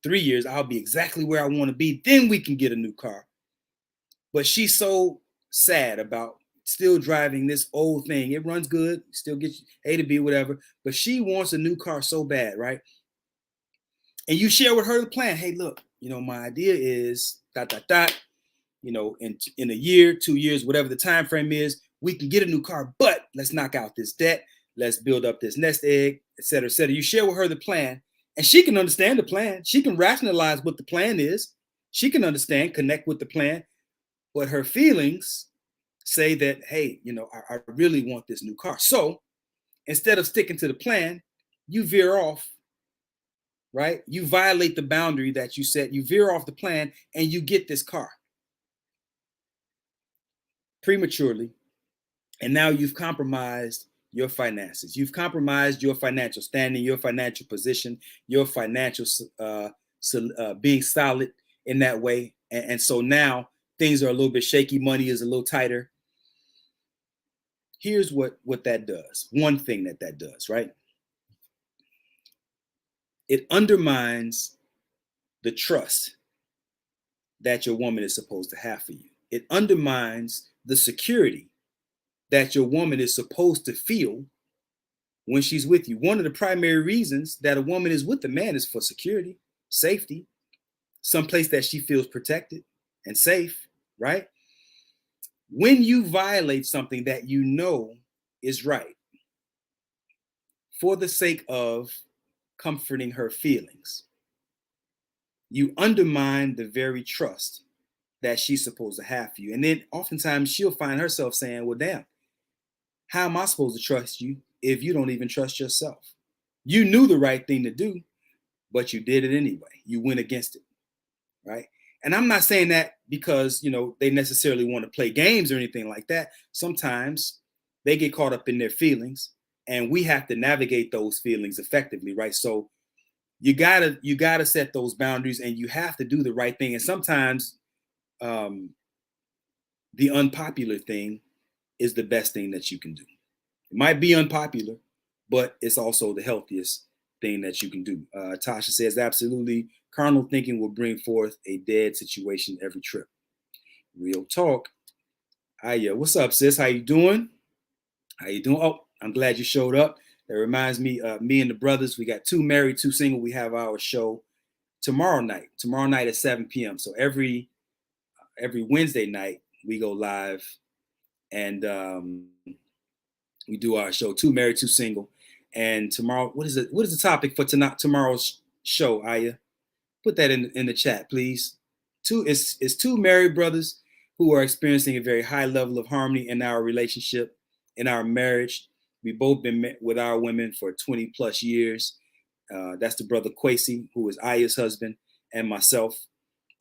3 years, I'll be exactly where I want to be. Then we can get a new car. But she's so sad about still driving this old thing. It runs good, still gets A to B, whatever. But she wants a new car so bad, right? And you share with her the plan. Hey, look, my idea is ... in a year, 2 years, whatever the time frame is, we can get a new car, but let's knock out this debt. Let's build up this nest egg, et cetera, et cetera. You share with her the plan, and she can understand the plan. She can rationalize what the plan is. She can understand, connect with the plan, but her feelings say that, hey, I really want this new car. So instead of sticking to the plan, you veer off, right? You violate the boundary that you set, you veer off the plan, and you get this car prematurely. And now you've compromised your finances. You've compromised your financial standing, your financial position, your financial being solid in that way. And so now things are a little bit shaky. Money is a little tighter. Here's what that does. One thing that does, right? It undermines the trust that your woman is supposed to have for you. It undermines the security that your woman is supposed to feel when she's with you. One of the primary reasons that a woman is with a man is for security, safety, someplace that she feels protected and safe, right? When you violate something that you know is right for the sake of comforting her feelings, you undermine the very trust that she's supposed to have for you. And then oftentimes she'll find herself saying, well, damn, how am I supposed to trust you if you don't even trust yourself? You knew the right thing to do, but you did it anyway. You went against it, right? And I'm not saying that because, they necessarily want to play games or anything like that. Sometimes they get caught up in their feelings, and we have to navigate those feelings effectively, right? So you gotta set those boundaries, and you have to do the right thing. And sometimes the unpopular thing is the best thing that you can do. It might be unpopular, but it's also the healthiest thing that you can do. Tasha says, absolutely. Carnal thinking will bring forth a dead situation every trip. Real talk. Aya, what's up, sis? How you doing? How you doing? Oh, I'm glad you showed up. That reminds me, me and the brothers, we got 2 Married, 2 Single. We have our show tomorrow night at 7 p.m. So every Wednesday night we go live, and we do our show 2 Married, 2 Single. And tomorrow, what is it? What is the topic for tomorrow's show, Aya? Put that in the chat, please. It's 2 married brothers who are experiencing a very high level of harmony in our relationship, in our marriage. We've both been with our women for 20 plus years. That's the brother Kwesi, who is Aya's husband, and myself.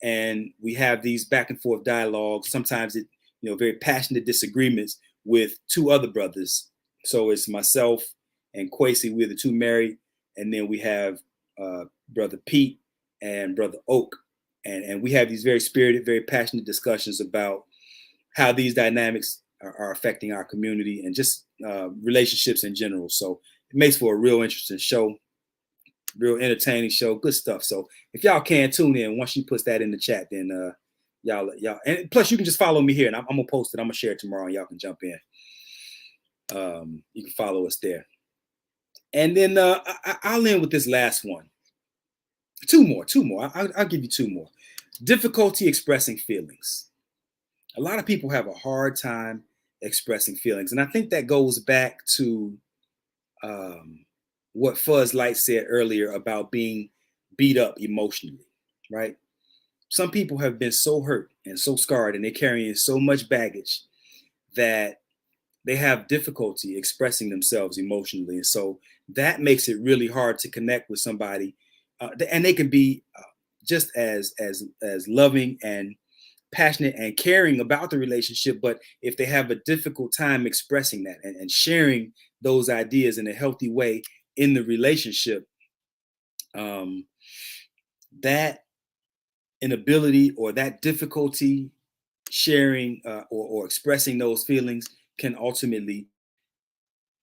And we have these back and forth dialogues. Sometimes very passionate disagreements with 2 other brothers. So it's myself and Kwesi. We're the 2 married, and then we have brother Pete and brother Oak, and we have these very spirited, very passionate discussions about how these dynamics are affecting our community and just relationships in general. So it makes for a real interesting show, real entertaining show, good stuff. So if y'all can tune in, once she puts that in the chat, then y'all, and plus you can just follow me here, and I'm gonna post it. I'm gonna share it tomorrow, and y'all can jump in. You can follow us there, and then I'll end with this last one. Two more. I'll give you 2 more. Difficulty expressing feelings. A lot of people have a hard time expressing feelings, and I think that goes back to what Fuzz Light said earlier about being beat up emotionally, right? Some people have been so hurt and so scarred, and they're carrying so much baggage that they have difficulty expressing themselves emotionally. And so that makes it really hard to connect with somebody. And they can be just as loving and passionate and caring about the relationship, but if they have a difficult time expressing that and sharing those ideas in a healthy way in the relationship, that inability or that difficulty sharing or expressing those feelings can ultimately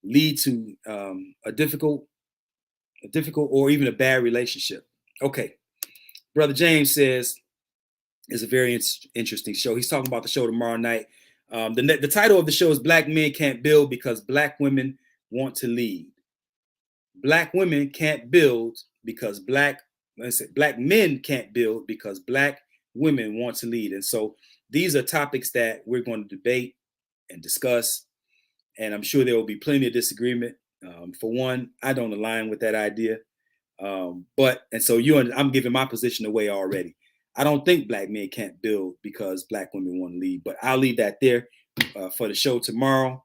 lead to a difficult or even a bad relationship. Okay, Brother James says it's a very interesting show. He's talking about the show tomorrow night. The title of the show is Black Men Can't Build Because Black Women Want to Lead. Black women can't build because black men can't build because black women want to lead. And so these are topics that we're going to debate and discuss. And I'm sure there will be plenty of disagreement. For one, I don't align with that idea. I'm giving my position away already. I don't think black men can't build because black women want to lead, but I'll leave that there for the show tomorrow.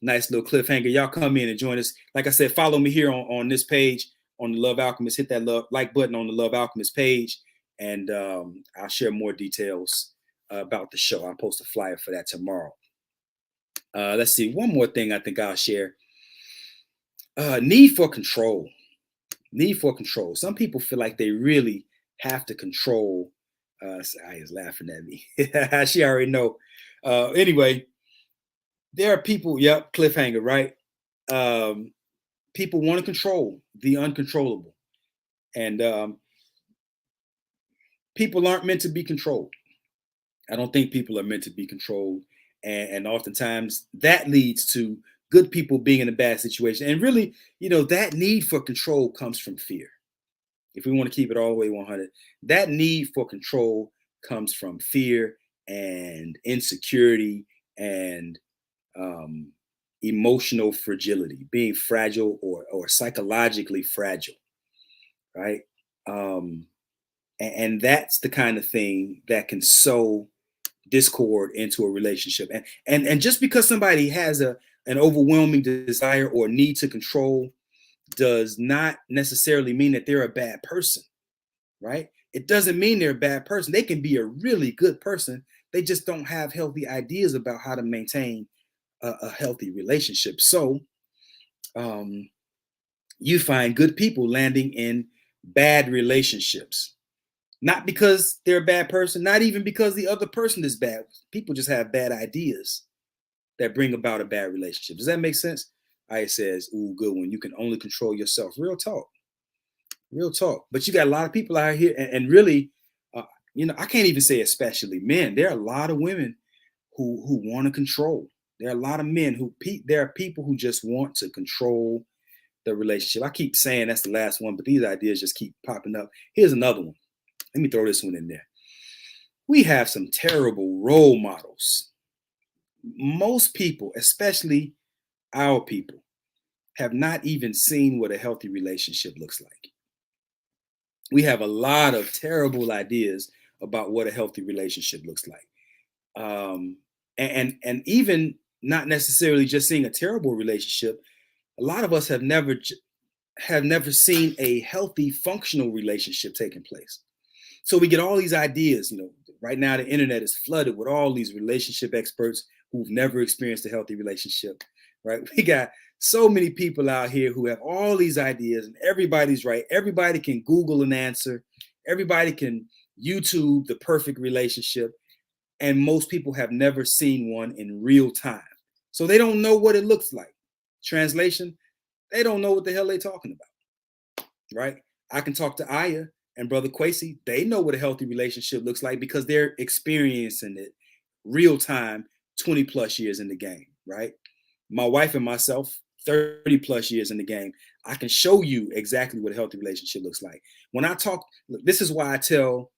Nice little cliffhanger. Y'all come in and join us. Like I said, follow me here on this page on the Love Alchemist. Hit that like button on the Love Alchemist page, and I'll share more details about the show. I'll post a flyer for that tomorrow. Let's see. One more thing I think I'll share. Need for control. Need for control. Some people feel like they really have to control. Aya's laughing at me. She already know. Anyway, there are people, cliffhanger, right? People want to control the uncontrollable. And people aren't meant to be controlled. I don't think people are meant to be controlled. And oftentimes that leads to good people being in a bad situation. And really, that need for control comes from fear. If we want to keep it all the way 100, that need for control comes from fear and insecurity and emotional fragility, being fragile or psychologically fragile, right? And that's the kind of thing that can sow discord into a relationship. And just because somebody has an overwhelming desire or need to control does not necessarily mean that they're a bad person, right? It doesn't mean they're a bad person. They can be a really good person. They just don't have healthy ideas about how to maintain a healthy relationship. So you find good people landing in bad relationships, not because they're a bad person, not even because the other person is bad. People just have bad ideas that bring about a bad relationship. Does that make sense? Aya says, ooh, good one. You can only control yourself. Real talk. Real talk. But you got a lot of people out here, and really, I can't even say especially men. There are a lot of women who want to control. There are a lot of men there are people who just want to control the relationship. I keep saying that's the last one, but these ideas just keep popping up. Here's another one. Let me throw this one in there. We have some terrible role models. Most people, especially our people, have not even seen what a healthy relationship looks like. We have a lot of terrible ideas about what a healthy relationship looks like. And even not necessarily just seeing a terrible relationship, a lot of us have never seen a healthy, functional relationship taking place. So we get all these ideas. Right now the internet is flooded with all these relationship experts who've never experienced a healthy relationship, right? We got so many people out here who have all these ideas, and everybody's right. Everybody can Google an answer. Everybody can YouTube the perfect relationship. And most people have never seen one in real time. So they don't know what it looks like. Translation, they don't know what the hell they're talking about, right? I can talk to Aya and Brother Kwesi. They know what a healthy relationship looks like because they're experiencing it real time, 20 plus years in the game, right? My wife and myself, 30 plus years in the game. I can show you exactly what a healthy relationship looks like. When I talk, this is why I tell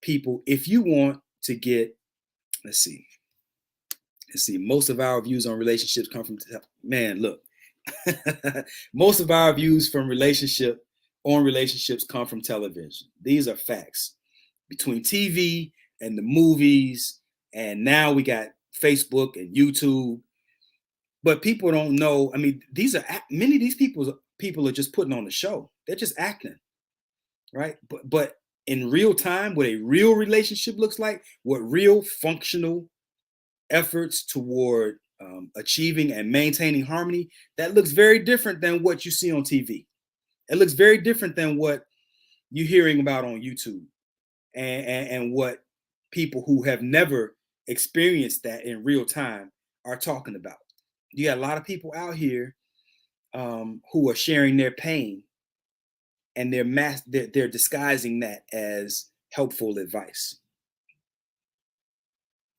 people, if you want to get, let's see, most of our views on relationships come from, most of our views from relationships come from television. These are facts. Between TV and the movies, and now we got Facebook and YouTube. But people don't know. I mean, many of these people are just putting on the show. They're just acting, right? But in real time, what a real relationship looks like, what real functional efforts toward achieving and maintaining harmony, that looks very different than what you see on TV. It looks very different than what you're hearing about on YouTube, and what people who have never experienced that in real time are talking about. You got a lot of people out here who are sharing their pain, and they're disguising that as helpful advice.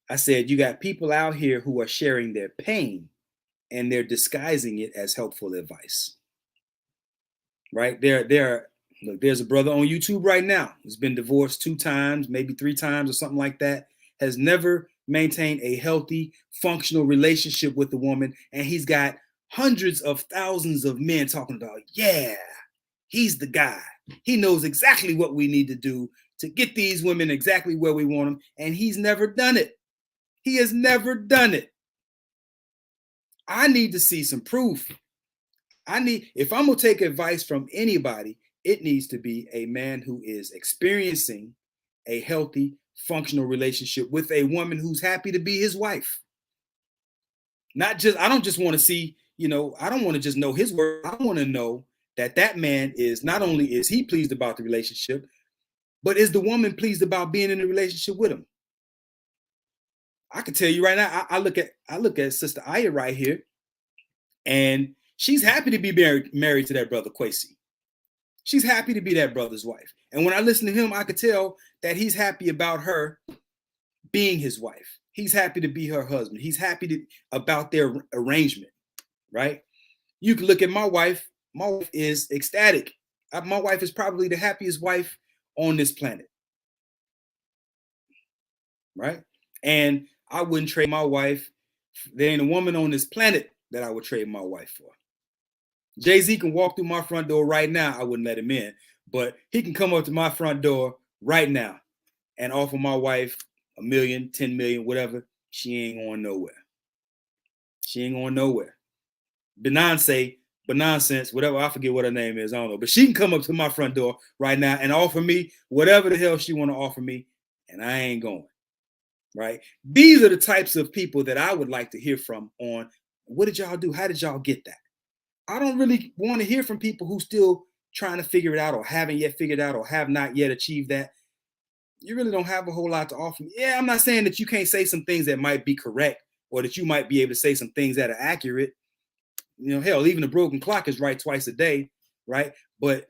I said, you got people out here who are sharing their pain, and they're disguising it as helpful advice. Right? Look, there's a brother on YouTube right now who's been divorced 2 times, maybe 3 times or something like that, has never maintained a healthy, functional relationship with the woman, and he's got hundreds of thousands of men talking about, yeah, he's the guy. He knows exactly what we need to do to get these women exactly where we want them, and he's never done it. He has never done it. I need to see some proof. If I'm going to take advice from anybody, it needs to be a man who is experiencing a healthy, functional relationship with a woman who's happy to be his wife. I don't just want to see, I don't want to just know his word. I want to know that man is, not only is he pleased about the relationship, but is the woman pleased about being in a relationship with him? I can tell you right now, I look at Sister Aya right here, and she's happy to be married to that brother Kwesi. She's happy to be that brother's wife. And when I listen to him, I could tell that he's happy about her being his wife. He's happy to be her husband. He's happy about their arrangement, right? You can look at my wife. My wife is ecstatic. My wife is probably the happiest wife on this planet, right? And I wouldn't trade my wife. There ain't a woman on this planet that I would trade my wife for. Jay-Z can walk through my front door right now. I wouldn't let him in, but he can come up to my front door right now and offer my wife $1 million, 10 million, whatever. She ain't going nowhere. She ain't going nowhere. Beyonce, whatever, I forget what her name is, I don't know. But she can come up to my front door right now and offer me whatever the hell she want to offer me, and I ain't going. Right? These are the types of people that I would like to hear from on what did y'all do? How did y'all get that? I don't really want to hear from people who still trying to figure it out or haven't yet figured out or have not yet achieved that. You really don't have a whole lot to offer me. Yeah, I'm not saying that you can't say some things that might be correct or that you might be able to say some things that are accurate. Hell, even a broken clock is right twice a day, right? But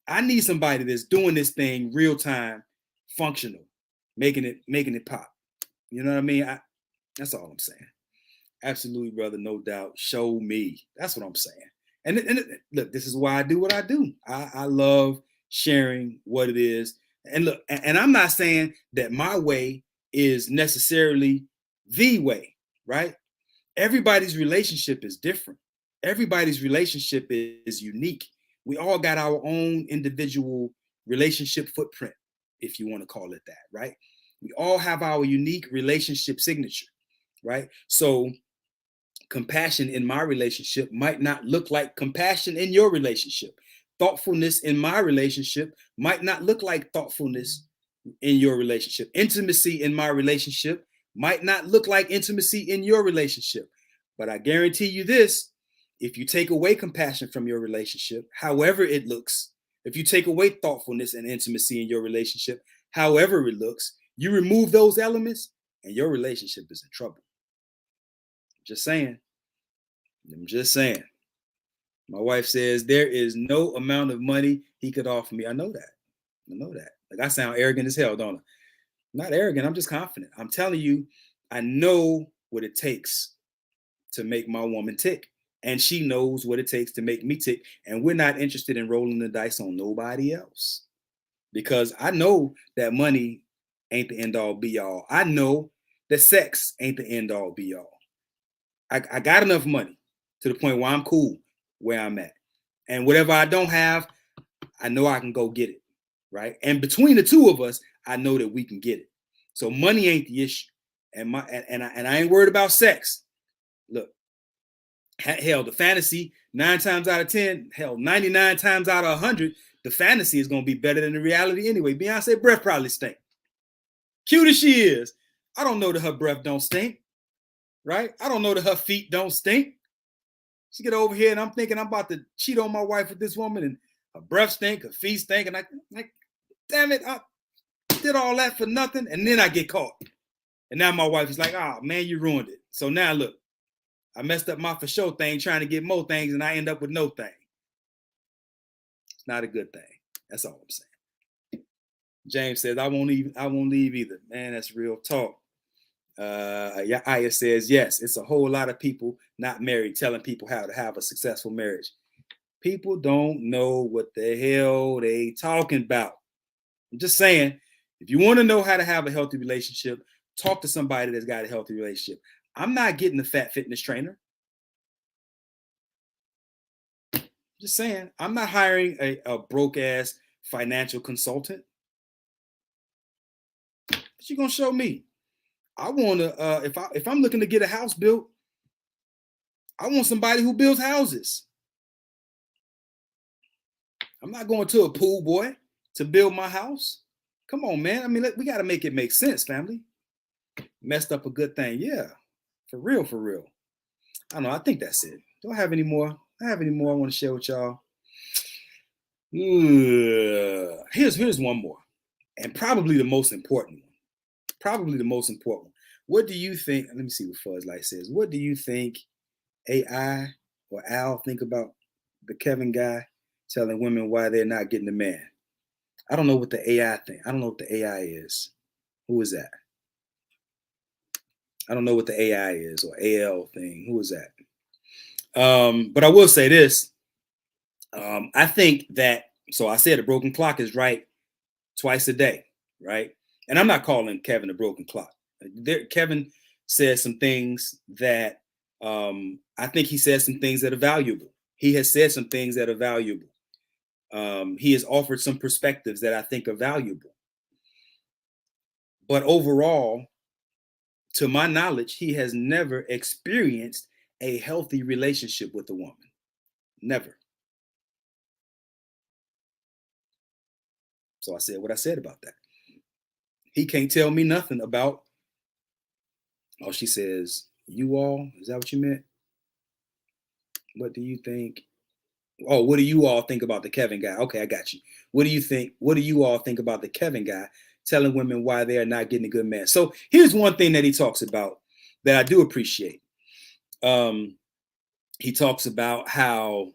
I need somebody that's doing this thing real time, functional, making it pop. You know what I mean? That's all I'm saying. Absolutely, brother, no doubt. Show me. That's what I'm saying. And look, this is why I do what I do. I love sharing what it is. And look, and I'm not saying that my way is necessarily the way, right? Everybody's relationship is different. Everybody's relationship is unique. We all got our own individual relationship footprint, if you want to call it that, right? We all have our unique relationship signature, right? So compassion in my relationship might not look like compassion in your relationship. Thoughtfulness in my relationship might not look like thoughtfulness in your relationship. Intimacy in my relationship might not look like intimacy in your relationship. But I guarantee you this, if you take away compassion from your relationship, however it looks, if you take away thoughtfulness and intimacy in your relationship, however it looks, you remove those elements and your relationship is in trouble. Just saying. I'm just saying. My wife says there is no amount of money he could offer me. I know that. I know that. Like I sound arrogant as hell, don't I? I'm not arrogant. I'm just confident. I'm telling you, I know what it takes to make my woman tick. And she knows what it takes to make me tick. And we're not interested in rolling the dice on nobody else. Because I know that money ain't the end all be all. I know that sex ain't the end all be all. I got enough money to the point where I'm cool where I'm at. And whatever I don't have, I know I can go get it. Right. And between the two of us, I know that we can get it. So money ain't the issue. And I ain't worried about sex. Look, hell, the fantasy 9 times out of 10, hell, 99 times out of 100, the fantasy is going to be better than the reality anyway. Beyonce breath probably stink. Cute as she is, I don't know that her breath don't stink. Right? I don't know that her feet don't stink. She get over here and I'm thinking I'm about to cheat on my wife with this woman and her breath stink, her feet stink, and I like, damn it, I did all that for nothing, and then I get caught. And now my wife is like, oh man, you ruined it. So now look, I messed up my for sure thing trying to get more things, and I end up with no thing. It's not a good thing. That's all I'm saying. James says, I won't leave either. Man, that's real talk. Aya says, yes, it's a whole lot of people not married telling people how to have a successful marriage. People don't know what the hell they talking about. I'm just saying, if you want to know how to have a healthy relationship, talk to somebody that's got a healthy relationship. I'm not getting a fat fitness trainer. Just saying, I'm not hiring a broke ass financial consultant. What you gonna show me? I want to, if I'm looking to get a house built, I want somebody who builds houses. I'm not going to a pool boy to build my house. Come on, man. I mean, we got to make it make sense, family. Messed up a good thing. Yeah, for real, for real. I don't know. I think that's it. Don't have any more. I have any more I want to share with y'all. Here's one more, and probably the most important one. Probably the most important one. What do you think? Let me see what Fuzz Light says. What do you think AI or Al think about the Kevin guy telling women why they're not getting a man? I don't know what the AI thing. I don't know what the AI is. Who is that? I don't know what the AI is or AL thing. Who is that? But I will say this. I think that, so I said a broken clock is right twice a day, right? And I'm not calling Kevin a broken clock. Kevin says some things that I think he says some things that are valuable. He has said some things that are valuable. He has offered some perspectives that I think are valuable. But overall, to my knowledge, he has never experienced a healthy relationship with a woman. Never. So I said what I said about that. He can't tell me nothing about, oh, she says, you all, is that what you meant? What do you think? Oh, what do you all think about the Kevin guy? Okay, I got you. What do you think? What do you all think about the Kevin guy telling women why they are not getting a good man? So here's one thing that he talks about that I do appreciate. He talks about how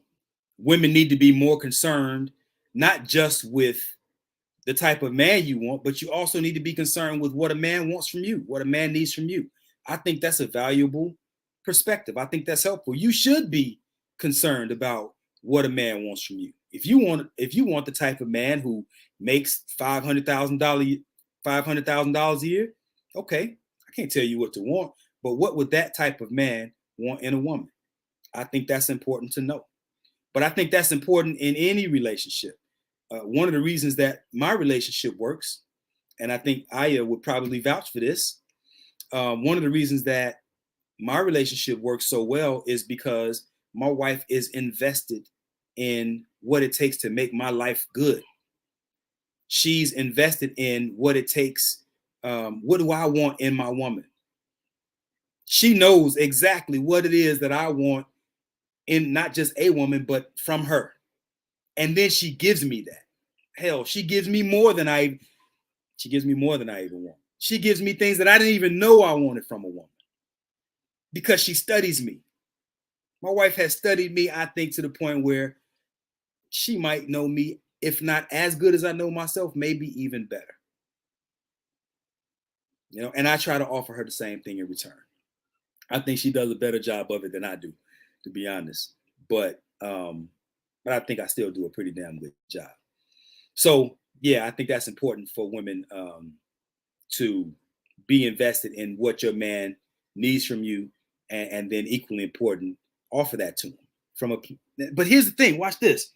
women need to be more concerned not just with the type of man you want, but you also need to be concerned with what a man wants from you, what a man needs from you. I think that's a valuable perspective. I think that's helpful. You should be concerned about what a man wants from you. If you want the type of man who makes $500,000 a year, okay, I can't tell you what to want, but what would that type of man want in a woman? I think that's important to know. But I think that's important in any relationship. One of the reasons that my relationship works, and I think Aya would probably vouch for this, one of the reasons that my relationship works so well is because my wife is invested in what it takes to make my life good. She's invested in what it takes. What do I want in my woman? She knows exactly what it is that I want in not just a woman, but from her. And then she gives me that. Hell, she gives me more than I even want. She gives me things that I didn't even know I wanted from a woman because she studies me. My wife has studied me, I think, to the point where she might know me, if not as good as I know myself, maybe even better. And I try to offer her the same thing in return. I think she does a better job of it than I do, to be honest. But I think I still do a pretty damn good job. So yeah, I think that's important for women to be invested in what your man needs from you, and then equally important, offer that to him. But here's the thing, watch this.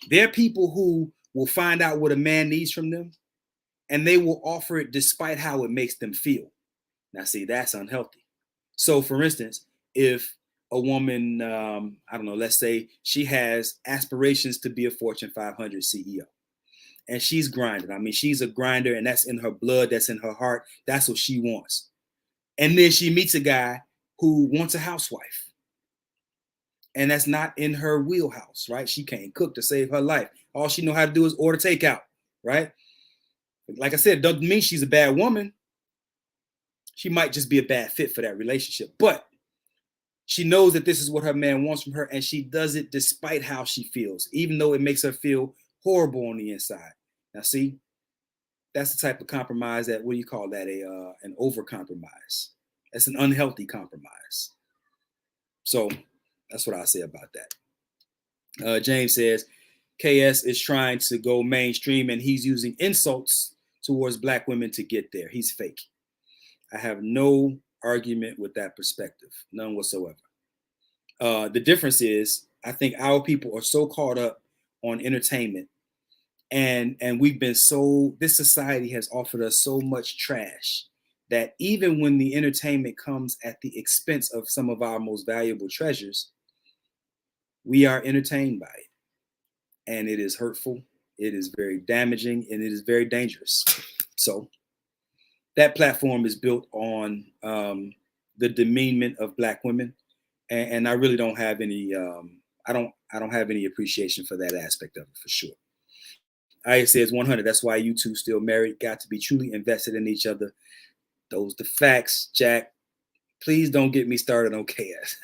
There are people who will find out what a man needs from them, and they will offer it despite how it makes them feel. Now, see, that's unhealthy. So, for instance, if a woman, I don't know, let's say she has aspirations to be a Fortune 500 CEO, and she's grinding. I mean, she's a grinder, and that's in her blood, that's in her heart. That's what she wants. And then she meets a guy who wants a housewife, and that's not in her wheelhouse, right? She can't cook to save her life. All she know how to do is order takeout, right? Like I said, doesn't mean she's a bad woman. She might just be a bad fit for that relationship. But she knows that this is what her man wants from her, and she does it despite how she feels, even though it makes her feel horrible on the inside. Now, see, that's the type of compromise that, what do you call that? An over compromise. That's an unhealthy compromise. So that's what I say about that. James says, KS is trying to go mainstream and he's using insults towards Black women to get there. He's fake. I have no argument with that perspective, none whatsoever. The difference is, I think our people are so caught up on entertainment, and we've been so, this society has offered us so much trash that even when the entertainment comes at the expense of some of our most valuable treasures, we are entertained by it. And it is hurtful, it is very damaging, and it is very dangerous. So that platform is built on the demeanment of Black women, and I really don't have any. I don't have any appreciation for that aspect of it, for sure. Aya says 100. That's why you two still married. Got to be truly invested in each other. Those the facts, Jack. Please don't get me started on KS.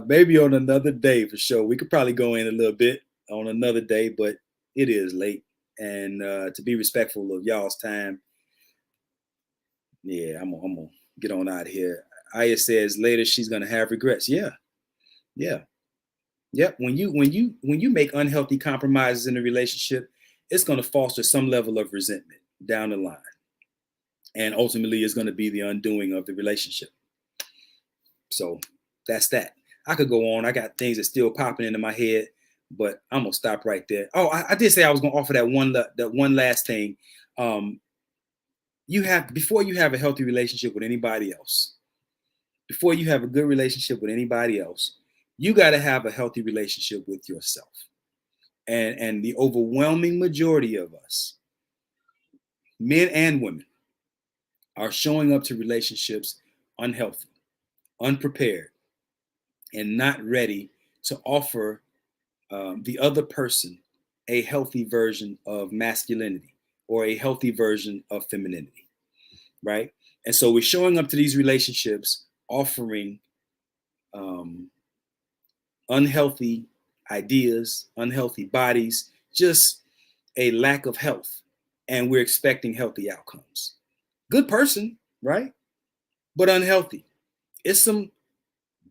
Maybe on another day for sure. We could probably go in a little bit on another day, but it is late. And to be respectful of y'all's time, yeah, I'm gonna get on out of here. Aya says later she's gonna have regrets. Yeah. Yep. When you make unhealthy compromises in a relationship, it's gonna foster some level of resentment down the line. And ultimately it's gonna be the undoing of the relationship. So that's that. I could go on. I got things that's still popping into my head, but I'm gonna stop right there. Oh, I did say I was gonna offer that one last thing. Before you have a healthy relationship with anybody else, before you have a good relationship with anybody else, you got to have a healthy relationship with yourself. And the overwhelming majority of us, men and women, are showing up to relationships unhealthy, unprepared, and not ready to offer the other person a healthy version of masculinity or a healthy version of femininity, right? And so we're showing up to these relationships offering unhealthy ideas, unhealthy bodies, just a lack of health. And we're expecting healthy outcomes. Good person, right? But unhealthy. It's some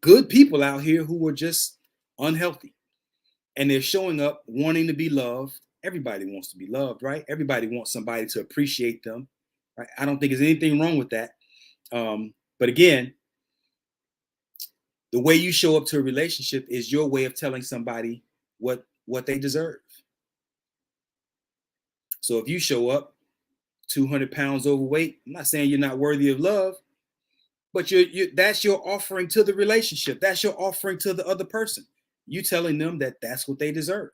good people out here who are just unhealthy. And they're showing up wanting to be loved. Everybody wants to be loved, right? Everybody wants somebody to appreciate them, right? I don't think there's anything wrong with that. But again, the way you show up to a relationship is your way of telling somebody what they deserve. So if you show up 200 pounds overweight, I'm not saying you're not worthy of love, but that's your offering to the relationship. That's your offering to the other person. You telling them that that's what they deserve.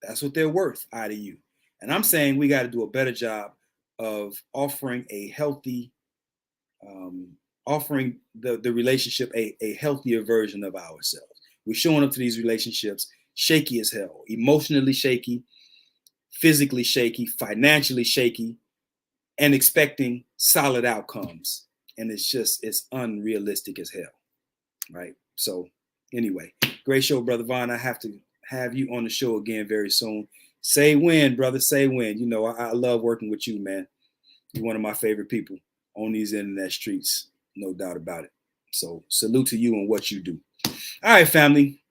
That's what they're worth out of you. And I'm saying we got to do a better job of offering a healthy, offering the relationship a healthier version of ourselves. We're showing up to these relationships shaky as hell, emotionally shaky, physically shaky, financially shaky, and expecting solid outcomes. And it's unrealistic as hell, right? So anyway, great show, Brother Vaughn. I have to have you on the show again very soon. Say when, brother, say when. You know, I love working with you, man. You're one of my favorite people on these internet streets, no doubt about it. So salute to you and what you do. All right, family.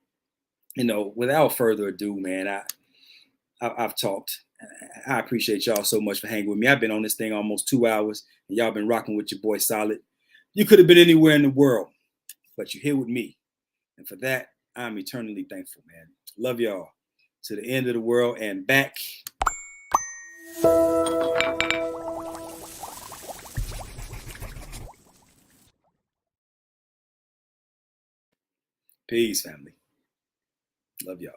You know, without further ado, man, I've talked. I appreciate y'all so much for hanging with me. I've been on this thing almost 2 hours, and y'all been rocking with your boy Solid. You could have been anywhere in the world, but you're here with me. And for that, I'm eternally thankful, man. Love y'all to the end of the world and back. Peace, family. Love y'all.